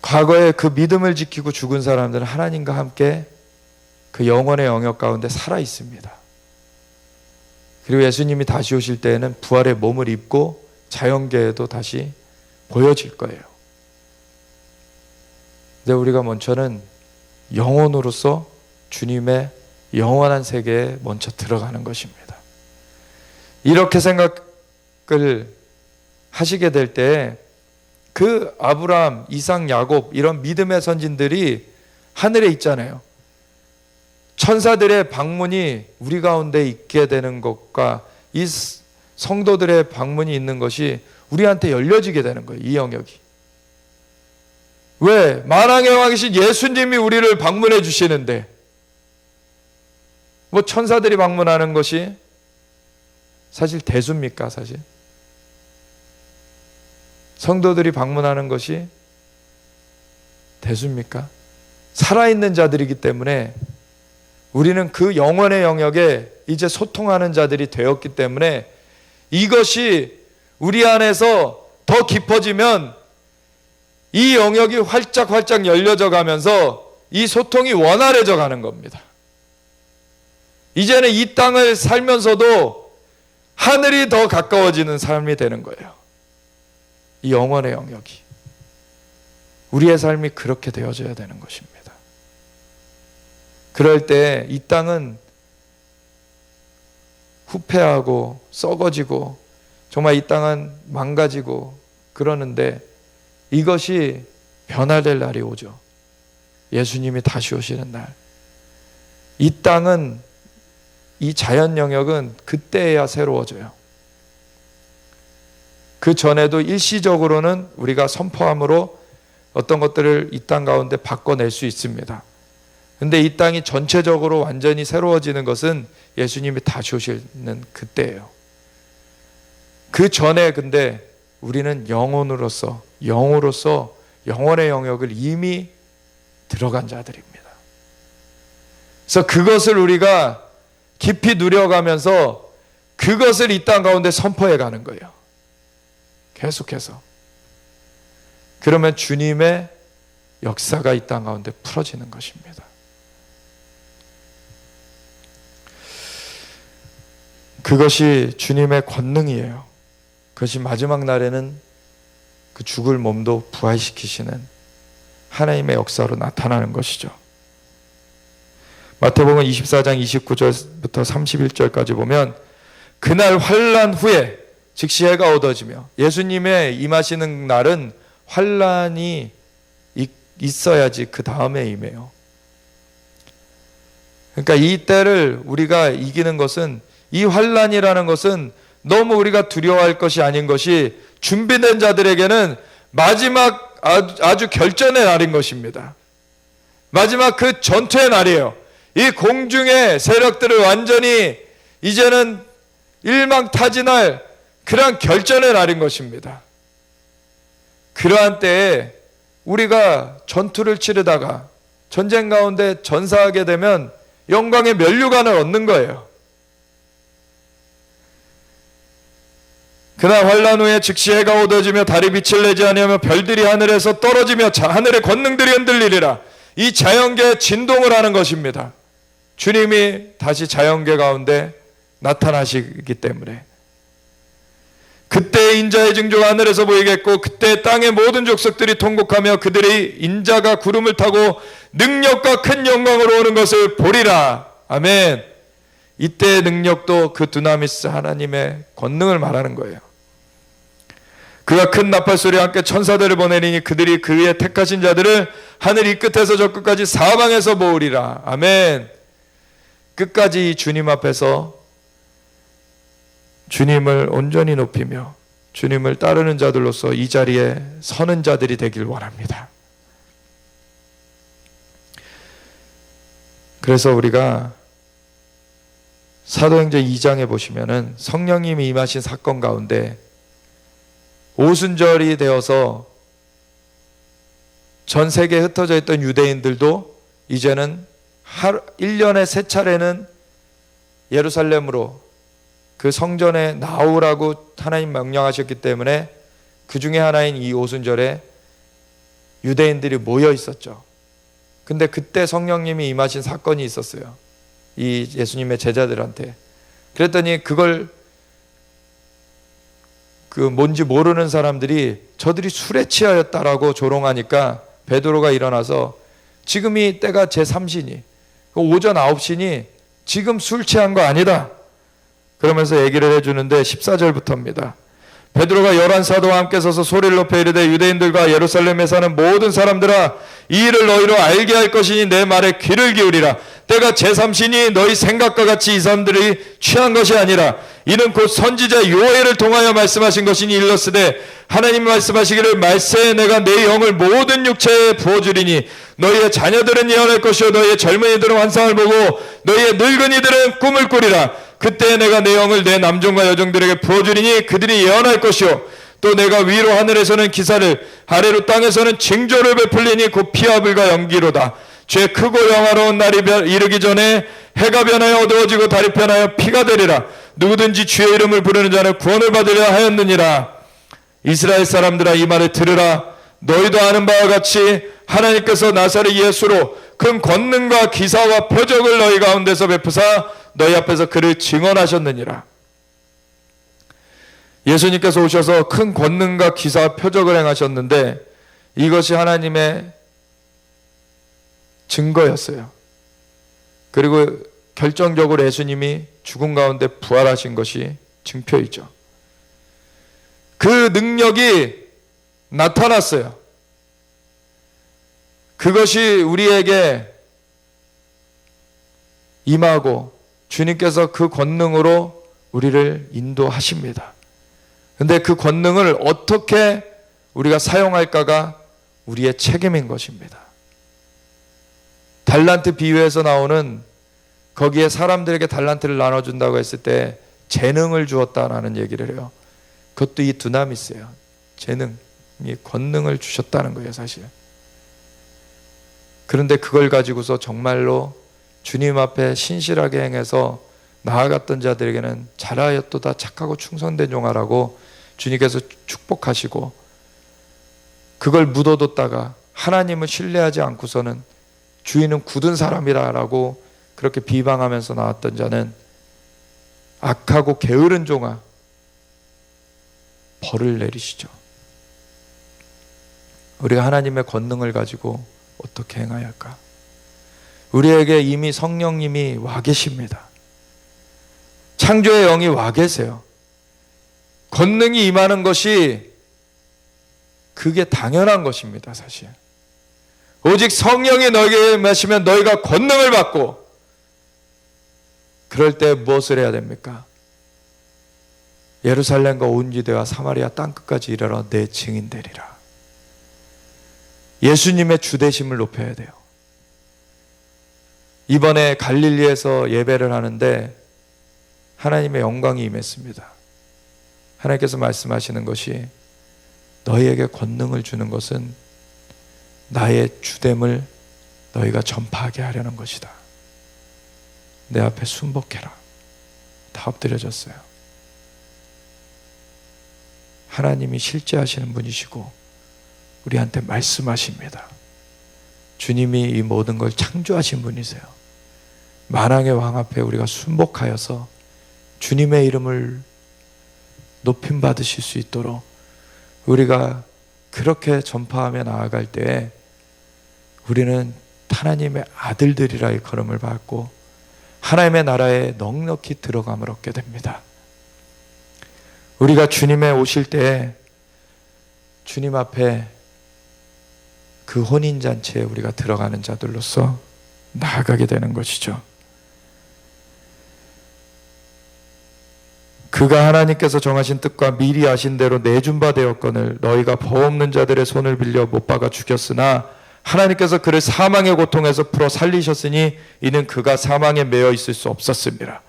과거에 그 믿음을 지키고 죽은 사람들은 하나님과 함께 그 영원의 영역 가운데 살아 있습니다. 그리고 예수님이 다시 오실 때에는 부활의 몸을 입고 자연계에도 다시 보여질 거예요. 근데 우리가 먼저는 영혼으로서 주님의 영원한 세계에 먼저 들어가는 것입니다. 이렇게 생각을 하시게 될 때 그 아브라함, 이삭, 야곱 이런 믿음의 선진들이 하늘에 있잖아요. 천사들의 방문이 우리 가운데 있게 되는 것과 이 성도들의 방문이 있는 것이 우리한테 열려지게 되는 거예요. 이 영역이. 왜? 만왕의 왕이신 예수님이 우리를 방문해 주시는데 뭐 천사들이 방문하는 것이 사실 대수입니까? 사실 성도들이 방문하는 것이 대수입니까? 살아있는 자들이기 때문에 우리는 그 영혼의 영역에 이제 소통하는 자들이 되었기 때문에 이것이 우리 안에서 더 깊어지면 이 영역이 활짝 열려져 가면서 이 소통이 원활해져 가는 겁니다. 이제는 이 땅을 살면서도 하늘이 더 가까워지는 삶이 되는 거예요. 이 영혼의 영역이. 우리의 삶이 그렇게 되어져야 되는 것입니다. 그럴 때 이 땅은 후패하고 썩어지고 정말 이 땅은 망가지고 그러는데 이것이 변화될 날이 오죠. 예수님이 다시 오시는 날. 이 땅은, 이 자연 영역은 그때야 새로워져요. 그 전에도 일시적으로는 우리가 선포함으로 어떤 것들을 이 땅 가운데 바꿔낼 수 있습니다. 근데 이 땅이 전체적으로 완전히 새로워지는 것은 예수님이 다시 오시는 그때예요. 그 전에 근데 우리는 영혼으로서, 영으로서 영혼의 영역을 이미 들어간 자들입니다. 그래서 그것을 우리가 깊이 누려가면서 그것을 이 땅 가운데 선포해 가는 거예요. 계속해서. 그러면 주님의 역사가 이 땅 가운데 풀어지는 것입니다. 그것이 주님의 권능이에요. 그것이 마지막 날에는 그 죽을 몸도 부활시키시는 하나님의 역사로 나타나는 것이죠. 마태복음 24장 29절부터 31절까지 보면 그날 환난 후에 즉시 해가 어두워지며, 예수님의 임하시는 날은 환난이 있어야지 그 다음에 임해요. 그러니까 이 때를 우리가 이기는 것은, 이 환난이라는 것은 너무 우리가 두려워할 것이 아닌 것이 준비된 자들에게는 마지막 아주 결전의 날인 것입니다. 마지막 그 전투의 날이에요. 이 공중의 세력들을 완전히 이제는 일망타진할 그러한 결전의 날인 것입니다. 그러한 때에 우리가 전투를 치르다가 전쟁 가운데 전사하게 되면 영광의 면류관을 얻는 거예요. 그날 환난 후에 즉시 해가 어두워지며 달이 빛을 내지 아니하며 별들이 하늘에서 떨어지며 하늘의 권능들이 흔들리리라. 이 자연계에 진동을 하는 것입니다. 주님이 다시 자연계 가운데 나타나시기 때문에 그때 인자의 징조가 하늘에서 보이겠고 그때 땅의 모든 족속들이 통곡하며 그들이 인자가 구름을 타고 능력과 큰 영광으로 오는 것을 보리라. 아멘. 이때의 능력도 그 두나미스 하나님의 권능을 말하는 거예요. 그가 큰 나팔 소리와 함께 천사들을 보내리니 그들이 그의 택하신 자들을 하늘 이 끝에서 저 끝까지 사방에서 모으리라. 아멘. 끝까지 주님 앞에서 주님을 온전히 높이며 주님을 따르는 자들로서 이 자리에 서는 자들이 되길 원합니다. 그래서 우리가 사도행전 2장에 보시면은 성령님이 임하신 사건 가운데 오순절이 되어서 전 세계에 흩어져 있던 유대인들도 이제는 1년에 3차례는 예루살렘으로 그 성전에 나오라고 하나님 명령하셨기 때문에 그 중에 하나인 이 오순절에 유대인들이 모여 있었죠. 근데 그때 성령님이 임하신 사건이 있었어요. 이 예수님의 제자들한테. 그랬더니 그걸 그 뭔지 모르는 사람들이 저들이 술에 취하였다라고 조롱하니까 베드로가 일어나서 지금이 때가 제3시니 오전 9시니 지금 술 취한 거 아니다. 그러면서 얘기를 해주는데 14절부터입니다. 베드로가 11사도와 함께 서서 소리를 높여 이르되 유대인들과 예루살렘에 사는 모든 사람들아, 이 일을 너희로 알게 할 것이니 내 말에 귀를 기울이라. 때가 제3시니 너희 생각과 같이 이 사람들이 취한 것이 아니라 이는 곧 선지자 요엘을 통하여 말씀하신 것이니 일렀으되 하나님이 말씀하시기를 말세에 내가 내 영을 모든 육체에 부어주리니 너희의 자녀들은 예언할 것이요 너희의 젊은이들은 환상을 보고 너희의 늙은이들은 꿈을 꾸리라. 그때 내가 내 영을 내 남종과 여종들에게 부어주리니 그들이 예언할 것이요 또 내가 위로 하늘에서는 기사를 아래로 땅에서는 징조를 베풀리니 곧 피와 불과 연기로다. 죄 크고 영화로운 날이 이르기 전에 해가 변하여 어두워지고 달이 변하여 피가 되리라. 누구든지 주의 이름을 부르는 자는 구원을 받으려 하였느니라. 이스라엘 사람들아, 이 말을 들으라. 너희도 아는 바와 같이 하나님께서 나사렛 예수로 큰 권능과 기사와 표적을 너희 가운데서 베푸사 너희 앞에서 그를 증언하셨느니라. 예수님께서 오셔서 큰 권능과 기사와 표적을 행하셨는데 이것이 하나님의 증거였어요. 그리고 결정적으로 예수님이 죽음 가운데 부활하신 것이 증표이죠. 그 능력이 나타났어요. 그것이 우리에게 임하고 주님께서 그 권능으로 우리를 인도하십니다. 그런데 그 권능을 어떻게 우리가 사용할까가 우리의 책임인 것입니다. 달란트 비유에서 나오는 거기에 사람들에게 달란트를 나눠준다고 했을 때 재능을 주었다라는 얘기를 해요. 그것도 이 두나미스예요. 재능이 권능을 주셨다는 거예요, 사실. 그런데 그걸 가지고서 정말로 주님 앞에 신실하게 행해서 나아갔던 자들에게는 잘하였도다 착하고 충성된 종아라고 주님께서 축복하시고 그걸 묻어뒀다가 하나님을 신뢰하지 않고서는 주인은 굳은 사람이라고 그렇게 비방하면서 나왔던 자는 악하고 게으른 종아 벌을 내리시죠. 우리가 하나님의 권능을 가지고 어떻게 행해야 할까? 우리에게 이미 성령님이 와 계십니다. 창조의 영이 와 계세요. 권능이 임하는 것이 그게 당연한 것입니다, 사실. 오직 성령이 너에게 임하시면 너희가 권능을 받고 그럴 때 무엇을 해야 됩니까? 예루살렘과 온 유대와 사마리아 땅끝까지 이르러 내 증인 되리라. 예수님의 주되심을 높여야 돼요. 이번에 갈릴리에서 예배를 하는데 하나님의 영광이 임했습니다. 하나님께서 말씀하시는 것이 너희에게 권능을 주는 것은 나의 주됨을 너희가 전파하게 하려는 것이다. 내 앞에 순복해라. 다 엎드려졌어요. 하나님이 실제하시는 분이시고 우리한테 말씀하십니다. 주님이 이 모든 걸 창조하신 분이세요. 만왕의 왕 앞에 우리가 순복하여서 주님의 이름을 높임 받으실 수 있도록 우리가 그렇게 전파하며 나아갈 때에 우리는 하나님의 아들들이라 의 걸음을 받고 하나님의 나라에 넉넉히 들어감을 얻게 됩니다. 우리가 주님에 오실 때에 주님 앞에 그 혼인잔치에 우리가 들어가는 자들로서 나아가게 되는 것이죠. 그가 하나님께서 정하신 뜻과 미리 아신 대로 내준 바 되었거늘 너희가 법 없는 자들의 손을 빌려 못 박아 죽였으나 하나님께서 그를 사망의 고통에서 풀어 살리셨으니 이는 그가 사망에 매여 있을 수 없었습니다.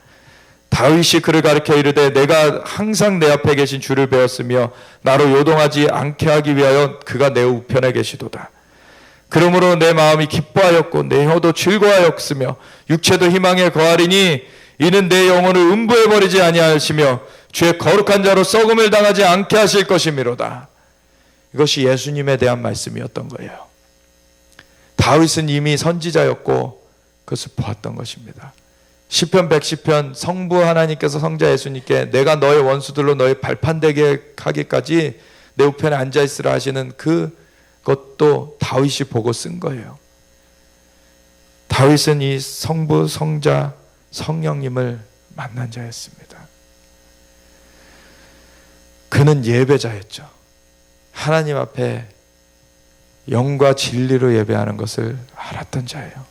다윗이 그를 가리켜 이르되 내가 항상 내 앞에 계신 주를 배웠으며 나로 요동하지 않게 하기 위하여 그가 내 우편에 계시도다. 그러므로 내 마음이 기뻐하였고 내 혀도 즐거워하였으며 육체도 희망에 거하리니 이는 내 영혼을 음부해버리지 아니하시며 주의 거룩한 자로 썩음을 당하지 않게 하실 것이미로다. 이것이 예수님에 대한 말씀이었던 거예요. 다윗은 이미 선지자였고 그것을 보았던 것입니다. 시편 110편 성부 하나님께서 성자 예수님께 내가 너의 원수들로 너의 발판되게 하기까지 내 우편에 앉아있으라 하시는 그것도 다윗이 보고 쓴 거예요. 다윗은 이 성부 성자 성령님을 만난 자였습니다. 그는 예배자였죠. 하나님 앞에 영과 진리로 예배하는 것을 알았던 자예요.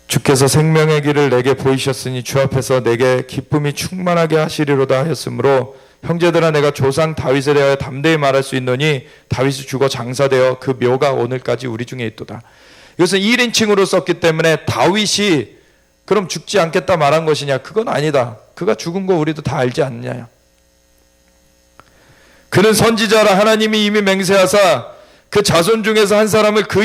주께서 생명의 길을 내게 보이셨으니 주 앞에서 내게 기쁨이 충만하게 하시리로다 하였으므로 형제들아 내가 조상 다윗에 대하여 담대히 말할 수 있노니 다윗이 죽어 장사되어 그 묘가 오늘까지 우리 중에 있도다. 이것은 1인칭으로 썼기 때문에 다윗이 그럼 죽지 않겠다 말한 것이냐? 그건 아니다. 그가 죽은 거 우리도 다 알지 않느냐? 그는 선지자라 하나님이 이미 맹세하사 그 자손 중에서 한 사람을 그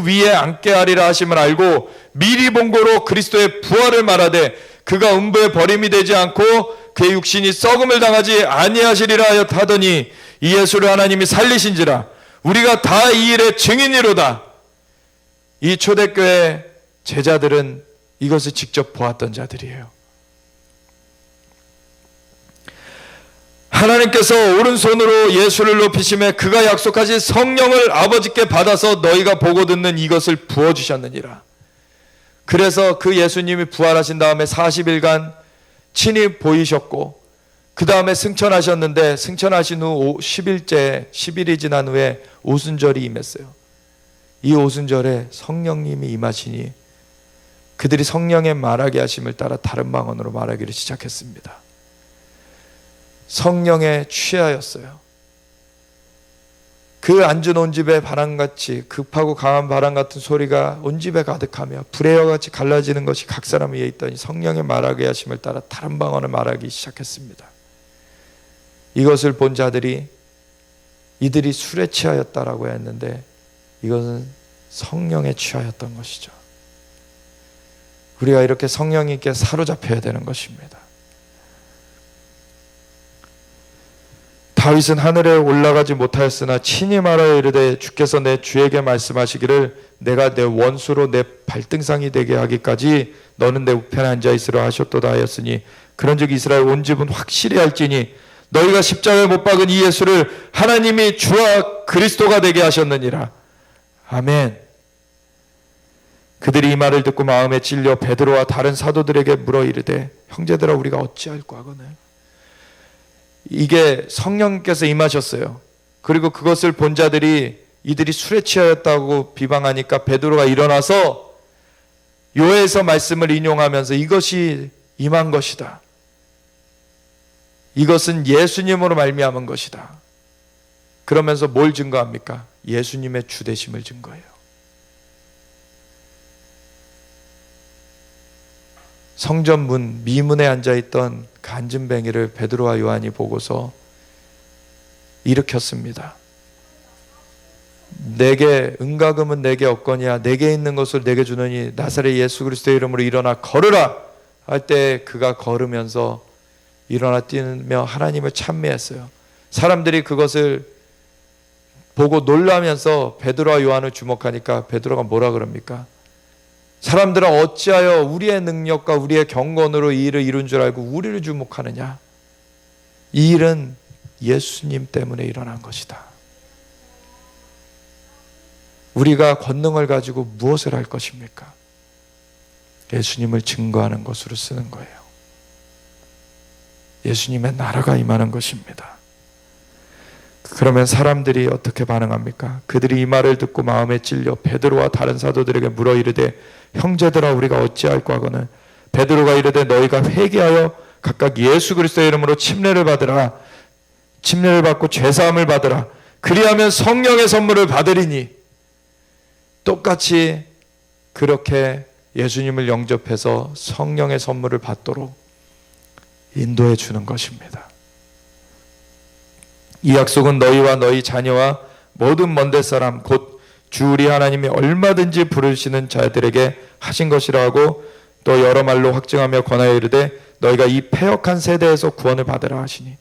위에 앉게 하리라 하심을 알고 미리 본 고로 그리스도의 부활을 말하되 그가 음부에 버림이 되지 않고 그의 육신이 썩음을 당하지 아니하시리라 하더니 이 예수를 하나님이 살리신지라 우리가 다 이 일의 증인이로다. 이 초대교회 제자들은 이것을 직접 보았던 자들이에요. 하나님께서 오른손으로 예수를 높이심에 그가 약속하신 성령을 아버지께 받아서 너희가 보고 듣는 이것을 부어주셨느니라. 그래서 그 예수님이 부활하신 다음에 40일간 친히 보이셨고 그 다음에 승천하셨는데 승천하신 후 10일이 지난 후에 오순절이 임했어요. 이 오순절에 성령님이 임하시니 그들이 성령의 말하게 하심을 따라 다른 방언으로 말하기를 시작했습니다. 성령에 취하였어요. 그 앉은 온 집에 바람같이 급하고 강한 바람 같은 소리가 온 집에 가득하며 불의 여같이 갈라지는 것이 각 사람 위에 있더니 성령의 말하게 하심을 따라 다른 방언을 말하기 시작했습니다. 이것을 본 자들이 이들이 술에 취하였다라고 했는데 이것은 성령에 취하였던 것이죠. 우리가 이렇게 성령님께 사로잡혀야 되는 것입니다. 다윗은 하늘에 올라가지 못하였으나 친히 말하여 이르되 주께서 내 주에게 말씀하시기를 내가 내 원수로 내 발등상이 되게 하기까지 너는 내 우편에 앉아있으라 하셨도다 하였으니 그런즉 이스라엘 온 집은 확실히 알지니 너희가 십자가에 못 박은 이 예수를 하나님이 주와 그리스도가 되게 하셨느니라. 아멘. 그들이 이 말을 듣고 마음에 찔려 베드로와 다른 사도들에게 물어 이르되 형제들아 우리가 어찌할꼬 하거늘. 이게 성령께서 임하셨어요. 그리고 그것을 본 자들이 이들이 술에 취하였다고 비방하니까 베드로가 일어나서 요에서 말씀을 인용하면서 이것이 임한 것이다. 이것은 예수님으로 말미암은 것이다. 그러면서 뭘 증거합니까? 예수님의 주되심을 증거해요. 성전 문 미문에 앉아있던 간증뱅이를 베드로와 요한이 보고서 일으켰습니다. 내게 은가금은 내게 없거니와 내게 있는 것을 내게 주느니 나사렛 예수 그리스도의 이름으로 일어나 걸으라 할 때 그가 걸으면서 일어나 뛰며 하나님을 찬미했어요. 사람들이 그것을 보고 놀라면서 베드로와 요한을 주목하니까 베드로가 뭐라 그럽니까? 사람들은 어찌하여 우리의 능력과 우리의 경건으로 이 일을 이룬 줄 알고 우리를 주목하느냐? 이 일은 예수님 때문에 일어난 것이다. 우리가 권능을 가지고 무엇을 할 것입니까? 예수님을 증거하는 것으로 쓰는 거예요. 예수님의 나라가 임하는 것입니다. 그러면 사람들이 어떻게 반응합니까? 그들이 이 말을 듣고 마음에 찔려 베드로와 다른 사도들에게 물어 이르되 형제들아 우리가 어찌할꼬 하거늘. 베드로가 이르되 너희가 회개하여 각각 예수 그리스도의 이름으로 침례를 받으라. 침례를 받고 죄사함을 받으라. 그리하면 성령의 선물을 받으리니. 똑같이 그렇게 예수님을 영접해서 성령의 선물을 받도록 인도해 주는 것입니다. 이 약속은 너희와 너희 자녀와 모든 먼데 사람 곧 주 우리 하나님이 얼마든지 부르시는 자들에게 하신 것이라 하고 또 여러 말로 확증하며 권하여 이르되 너희가 이 패역한 세대에서 구원을 받으라 하시니.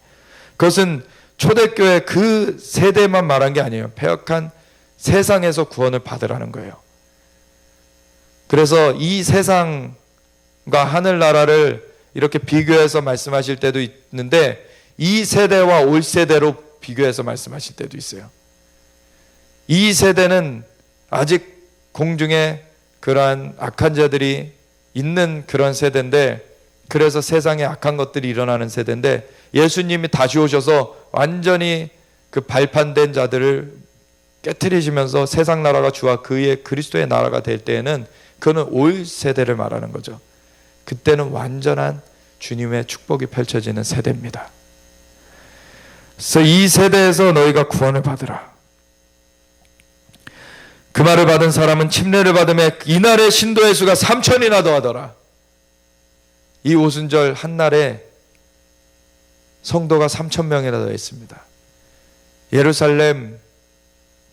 그것은 초대교회 그 세대만 말한 게 아니에요. 패역한 세상에서 구원을 받으라는 거예요. 그래서 이 세상과 하늘나라를 이렇게 비교해서 말씀하실 때도 있는데 이 세대와 올 세대로 비교해서 말씀하실 때도 있어요. 이 세대는 아직 공중에 그러한 악한 자들이 있는 그런 세대인데, 그래서 세상에 악한 것들이 일어나는 세대인데, 예수님이 다시 오셔서 완전히 그 발판된 자들을 깨트리시면서 세상 나라가 주와 그의 그리스도의 나라가 될 때에는, 그는 올 세대를 말하는 거죠. 그때는 완전한 주님의 축복이 펼쳐지는 세대입니다. 그래서 이 세대에서 너희가 구원을 받으라. 그 말을 받은 사람은 침례를 받음에 이날의 신도의 수가 3,000이나 더하더라. 이 오순절 한날에 성도가 3,000명이나 더했습니다. 예루살렘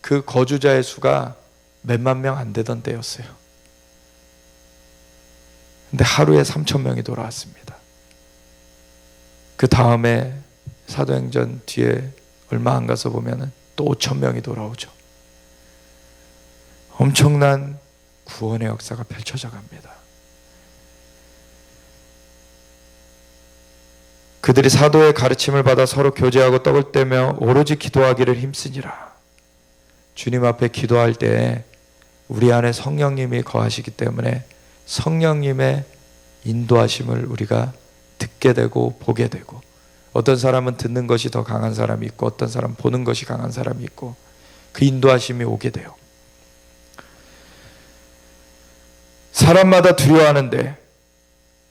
그 거주자의 수가 몇만 명 안 되던 때였어요. 근데 하루에 3,000명이 돌아왔습니다. 그 다음에 사도행전 뒤에 얼마 안 가서 보면은 또 5,000명이 돌아오죠. 엄청난 구원의 역사가 펼쳐져 갑니다. 그들이 사도의 가르침을 받아 서로 교제하고 떡을 떼며 오로지 기도하기를 힘쓰니라. 주님 앞에 기도할 때 우리 안에 성령님이 거하시기 때문에 성령님의 인도하심을 우리가 듣게 되고 보게 되고, 어떤 사람은 듣는 것이 더 강한 사람이 있고 어떤 사람은 보는 것이 강한 사람이 있고, 그 인도하심이 오게 돼요. 사람마다 두려워하는데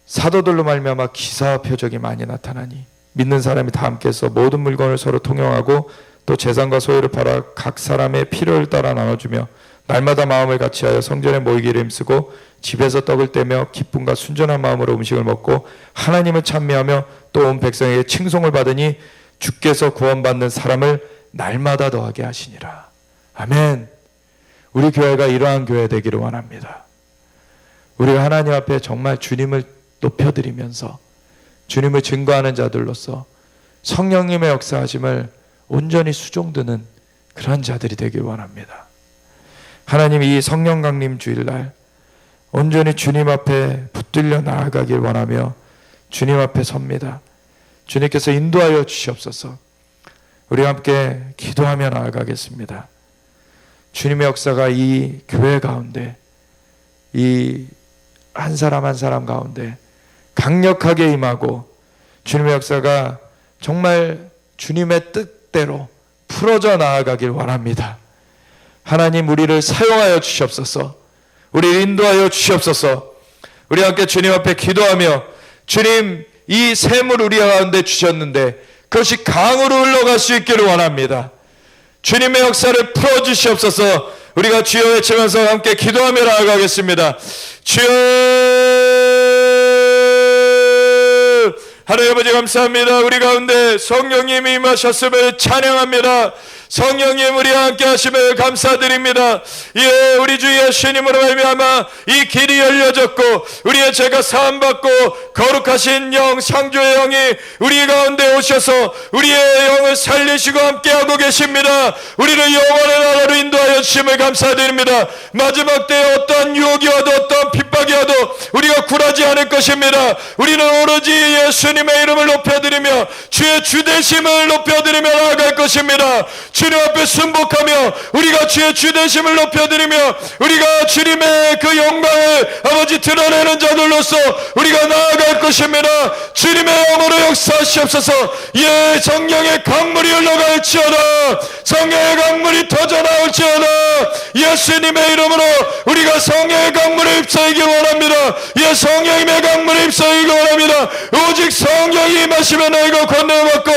사도들로 말미암아 기사와 표적이 많이 나타나니 믿는 사람이 다 함께해서 모든 물건을 서로 통용하고 또 재산과 소유를 팔아 각 사람의 필요를 따라 나눠주며 날마다 마음을 같이하여 성전에 모이기를 힘쓰고 집에서 떡을 떼며 기쁨과 순전한 마음으로 음식을 먹고 하나님을 찬미하며 또 온 백성에게 칭송을 받으니 주께서 구원받는 사람을 날마다 더하게 하시니라. 아멘. 우리 교회가 이러한 교회 되기를 원합니다. 우리가 하나님 앞에 정말 주님을 높여드리면서 주님을 증거하는 자들로서 성령님의 역사하심을 온전히 수종드는 그런 자들이 되길 원합니다. 하나님이 이 성령 강림 주일날 온전히 주님 앞에 붙들려 나아가길 원하며 주님 앞에 섭니다. 주님께서 인도하여 주시옵소서. 우리 함께 기도하며 나아가겠습니다. 주님의 역사가 이 교회 가운데, 이 한 사람 한 사람 가운데 강력하게 임하고 주님의 역사가 정말 주님의 뜻대로 풀어져 나아가길 원합니다. 하나님, 우리를 사용하여 주시옵소서. 우리를 인도하여 주시옵소서. 우리 함께 주님 앞에 기도하며, 주님, 이 샘을 우리 가운데 주셨는데 그것이 강으로 흘러갈 수 있기를 원합니다. 주님의 역사를 풀어주시옵소서. 우리가 주여 외치면서 함께 기도하며 나아가겠습니다. 주여, 하나님 아버지 감사합니다. 우리 가운데 성령님이 임하셨음을 찬양합니다. 성령님 우리와 함께 하심을 감사드립니다. 예, 우리 주 예수님으로 말미암아 이 길이 열려졌고 우리의 죄가 사함받고 거룩하신 영, 창조의 영이 우리 가운데 오셔서 우리의 영을 살리시고 함께하고 계십니다. 우리를 영원의 나라로 인도하여 주심을 감사드립니다. 마지막 때에 어떠한 유혹이 와도 어떠한 핍박이 와도 우리가 굴하지 않을 것입니다. 우리는 오로지 예수님의 이름을 높여드리며 주의 주되심을 높여드리며 나아갈 것입니다. 주님 앞에 순복하며 우리가 주의 주되심을 높여드리며 우리가 주님의 그 영광을 아버지 드러내는 자들로서 우리가 나아갈 것입니다. 주님의 영으로 역사하시옵소서. 예, 성령의 강물이 흘러갈지어다. 성령의 강물이 터져나올지어다. 예수님의 이름으로 우리가 성령의 강물을 입사하기 원합니다. 예, 성령님의 강물을 입사하기 원합니다. 오직 성령이 임하시면 너희가 권능을 받고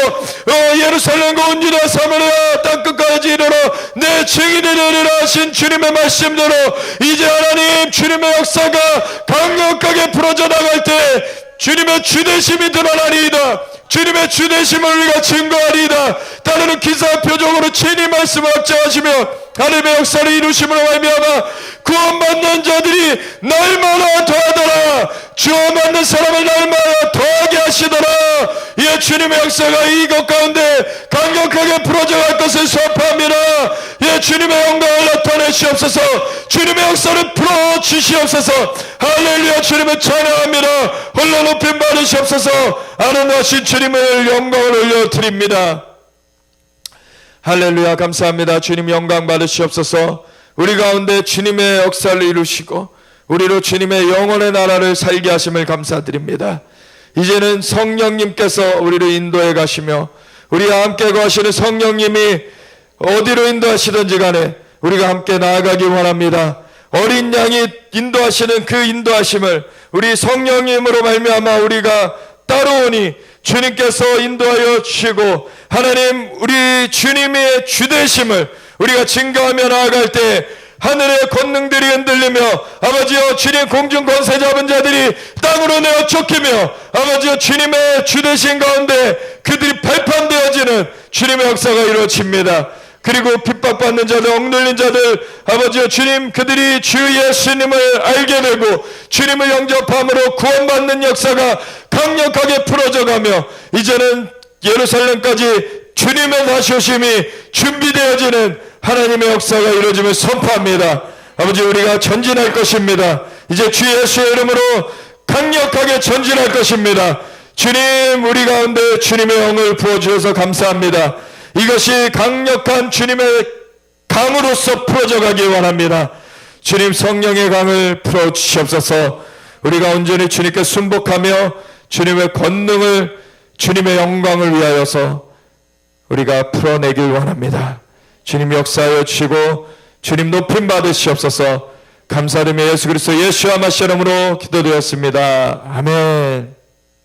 예루살렘과 온 유다 사마리아 땅끝까지 이르러 내 증인이 되리라 하신 주님의 말씀대로 이제 하나님 주님의 역사가 강력하게 풀어져 나갈 때 주님의 주되심이 드러나리이다. 주님의 주되심을 우리가 증거하리이다. 따르는 기사 표적으로 친히 말씀을 확증하시며 하나님의 역사를 이루심으로 말미암아 구원받는 자들이 날마다 더하더라. 구원받는 사람을 날마다 더하게 하시더라. 예, 주님의 역사가 이것 가운데 강력하게 풀어져갈 것을 선포합니다. 예, 주님의 영광을 나타내시옵소서. 주님의 역사를 풀어주시옵소서. 할렐루야. 주님을 찬양합니다. 홀로 높임 받으시옵소서. 아름다우신 주님을 영광을 올려드립니다. 할렐루야. 감사합니다. 주님 영광 받으시옵소서. 우리 가운데 주님의 역사를 이루시고 우리로 주님의 영원의 나라를 살게 하심을 감사드립니다. 이제는 성령님께서 우리를 인도해 가시며 우리와 함께 거하시는 성령님이 어디로 인도하시든지 간에 우리가 함께 나아가기 원합니다. 어린 양이 인도하시는 그 인도하심을 우리 성령님으로 말미암아 우리가 따라오니 주님께서 인도하여 주시고 하나님 우리 주님의 주되심을 우리가 증거하며 나아갈 때 하늘의 권능들이 흔들리며 아버지여 주님 공중 권세 잡은 자들이 땅으로 내어 쫓기며 아버지여 주님의 주되신 가운데 그들이 발판되어지는 주님의 역사가 이루어집니다. 그리고 핍박받는 자들, 억눌린 자들, 아버지여 주님 그들이 주 예수님을 알게 되고 주님을 영접함으로 구원받는 역사가 강력하게 풀어져가며 이제는 예루살렘까지 주님의 다시 오심이 준비되어지는 하나님의 역사가 이루어짐을 선포합니다. 아버지 우리가 전진할 것입니다. 이제 주 예수의 이름으로 강력하게 전진할 것입니다. 주님 우리 가운데 주님의 영을 부어주셔서 감사합니다. 이것이 강력한 주님의 강으로서 풀어져 가기 원합니다. 주님 성령의 강을 풀어주시옵소서. 우리가 온전히 주님께 순복하며 주님의 권능을 주님의 영광을 위하여서 우리가 풀어내길 원합니다. 주님 역사하여 주시고 주님 높임 받으시옵소서. 감사드리며 예수 그리스도 예수와 마시는 이름으로 기도드렸습니다. 아멘.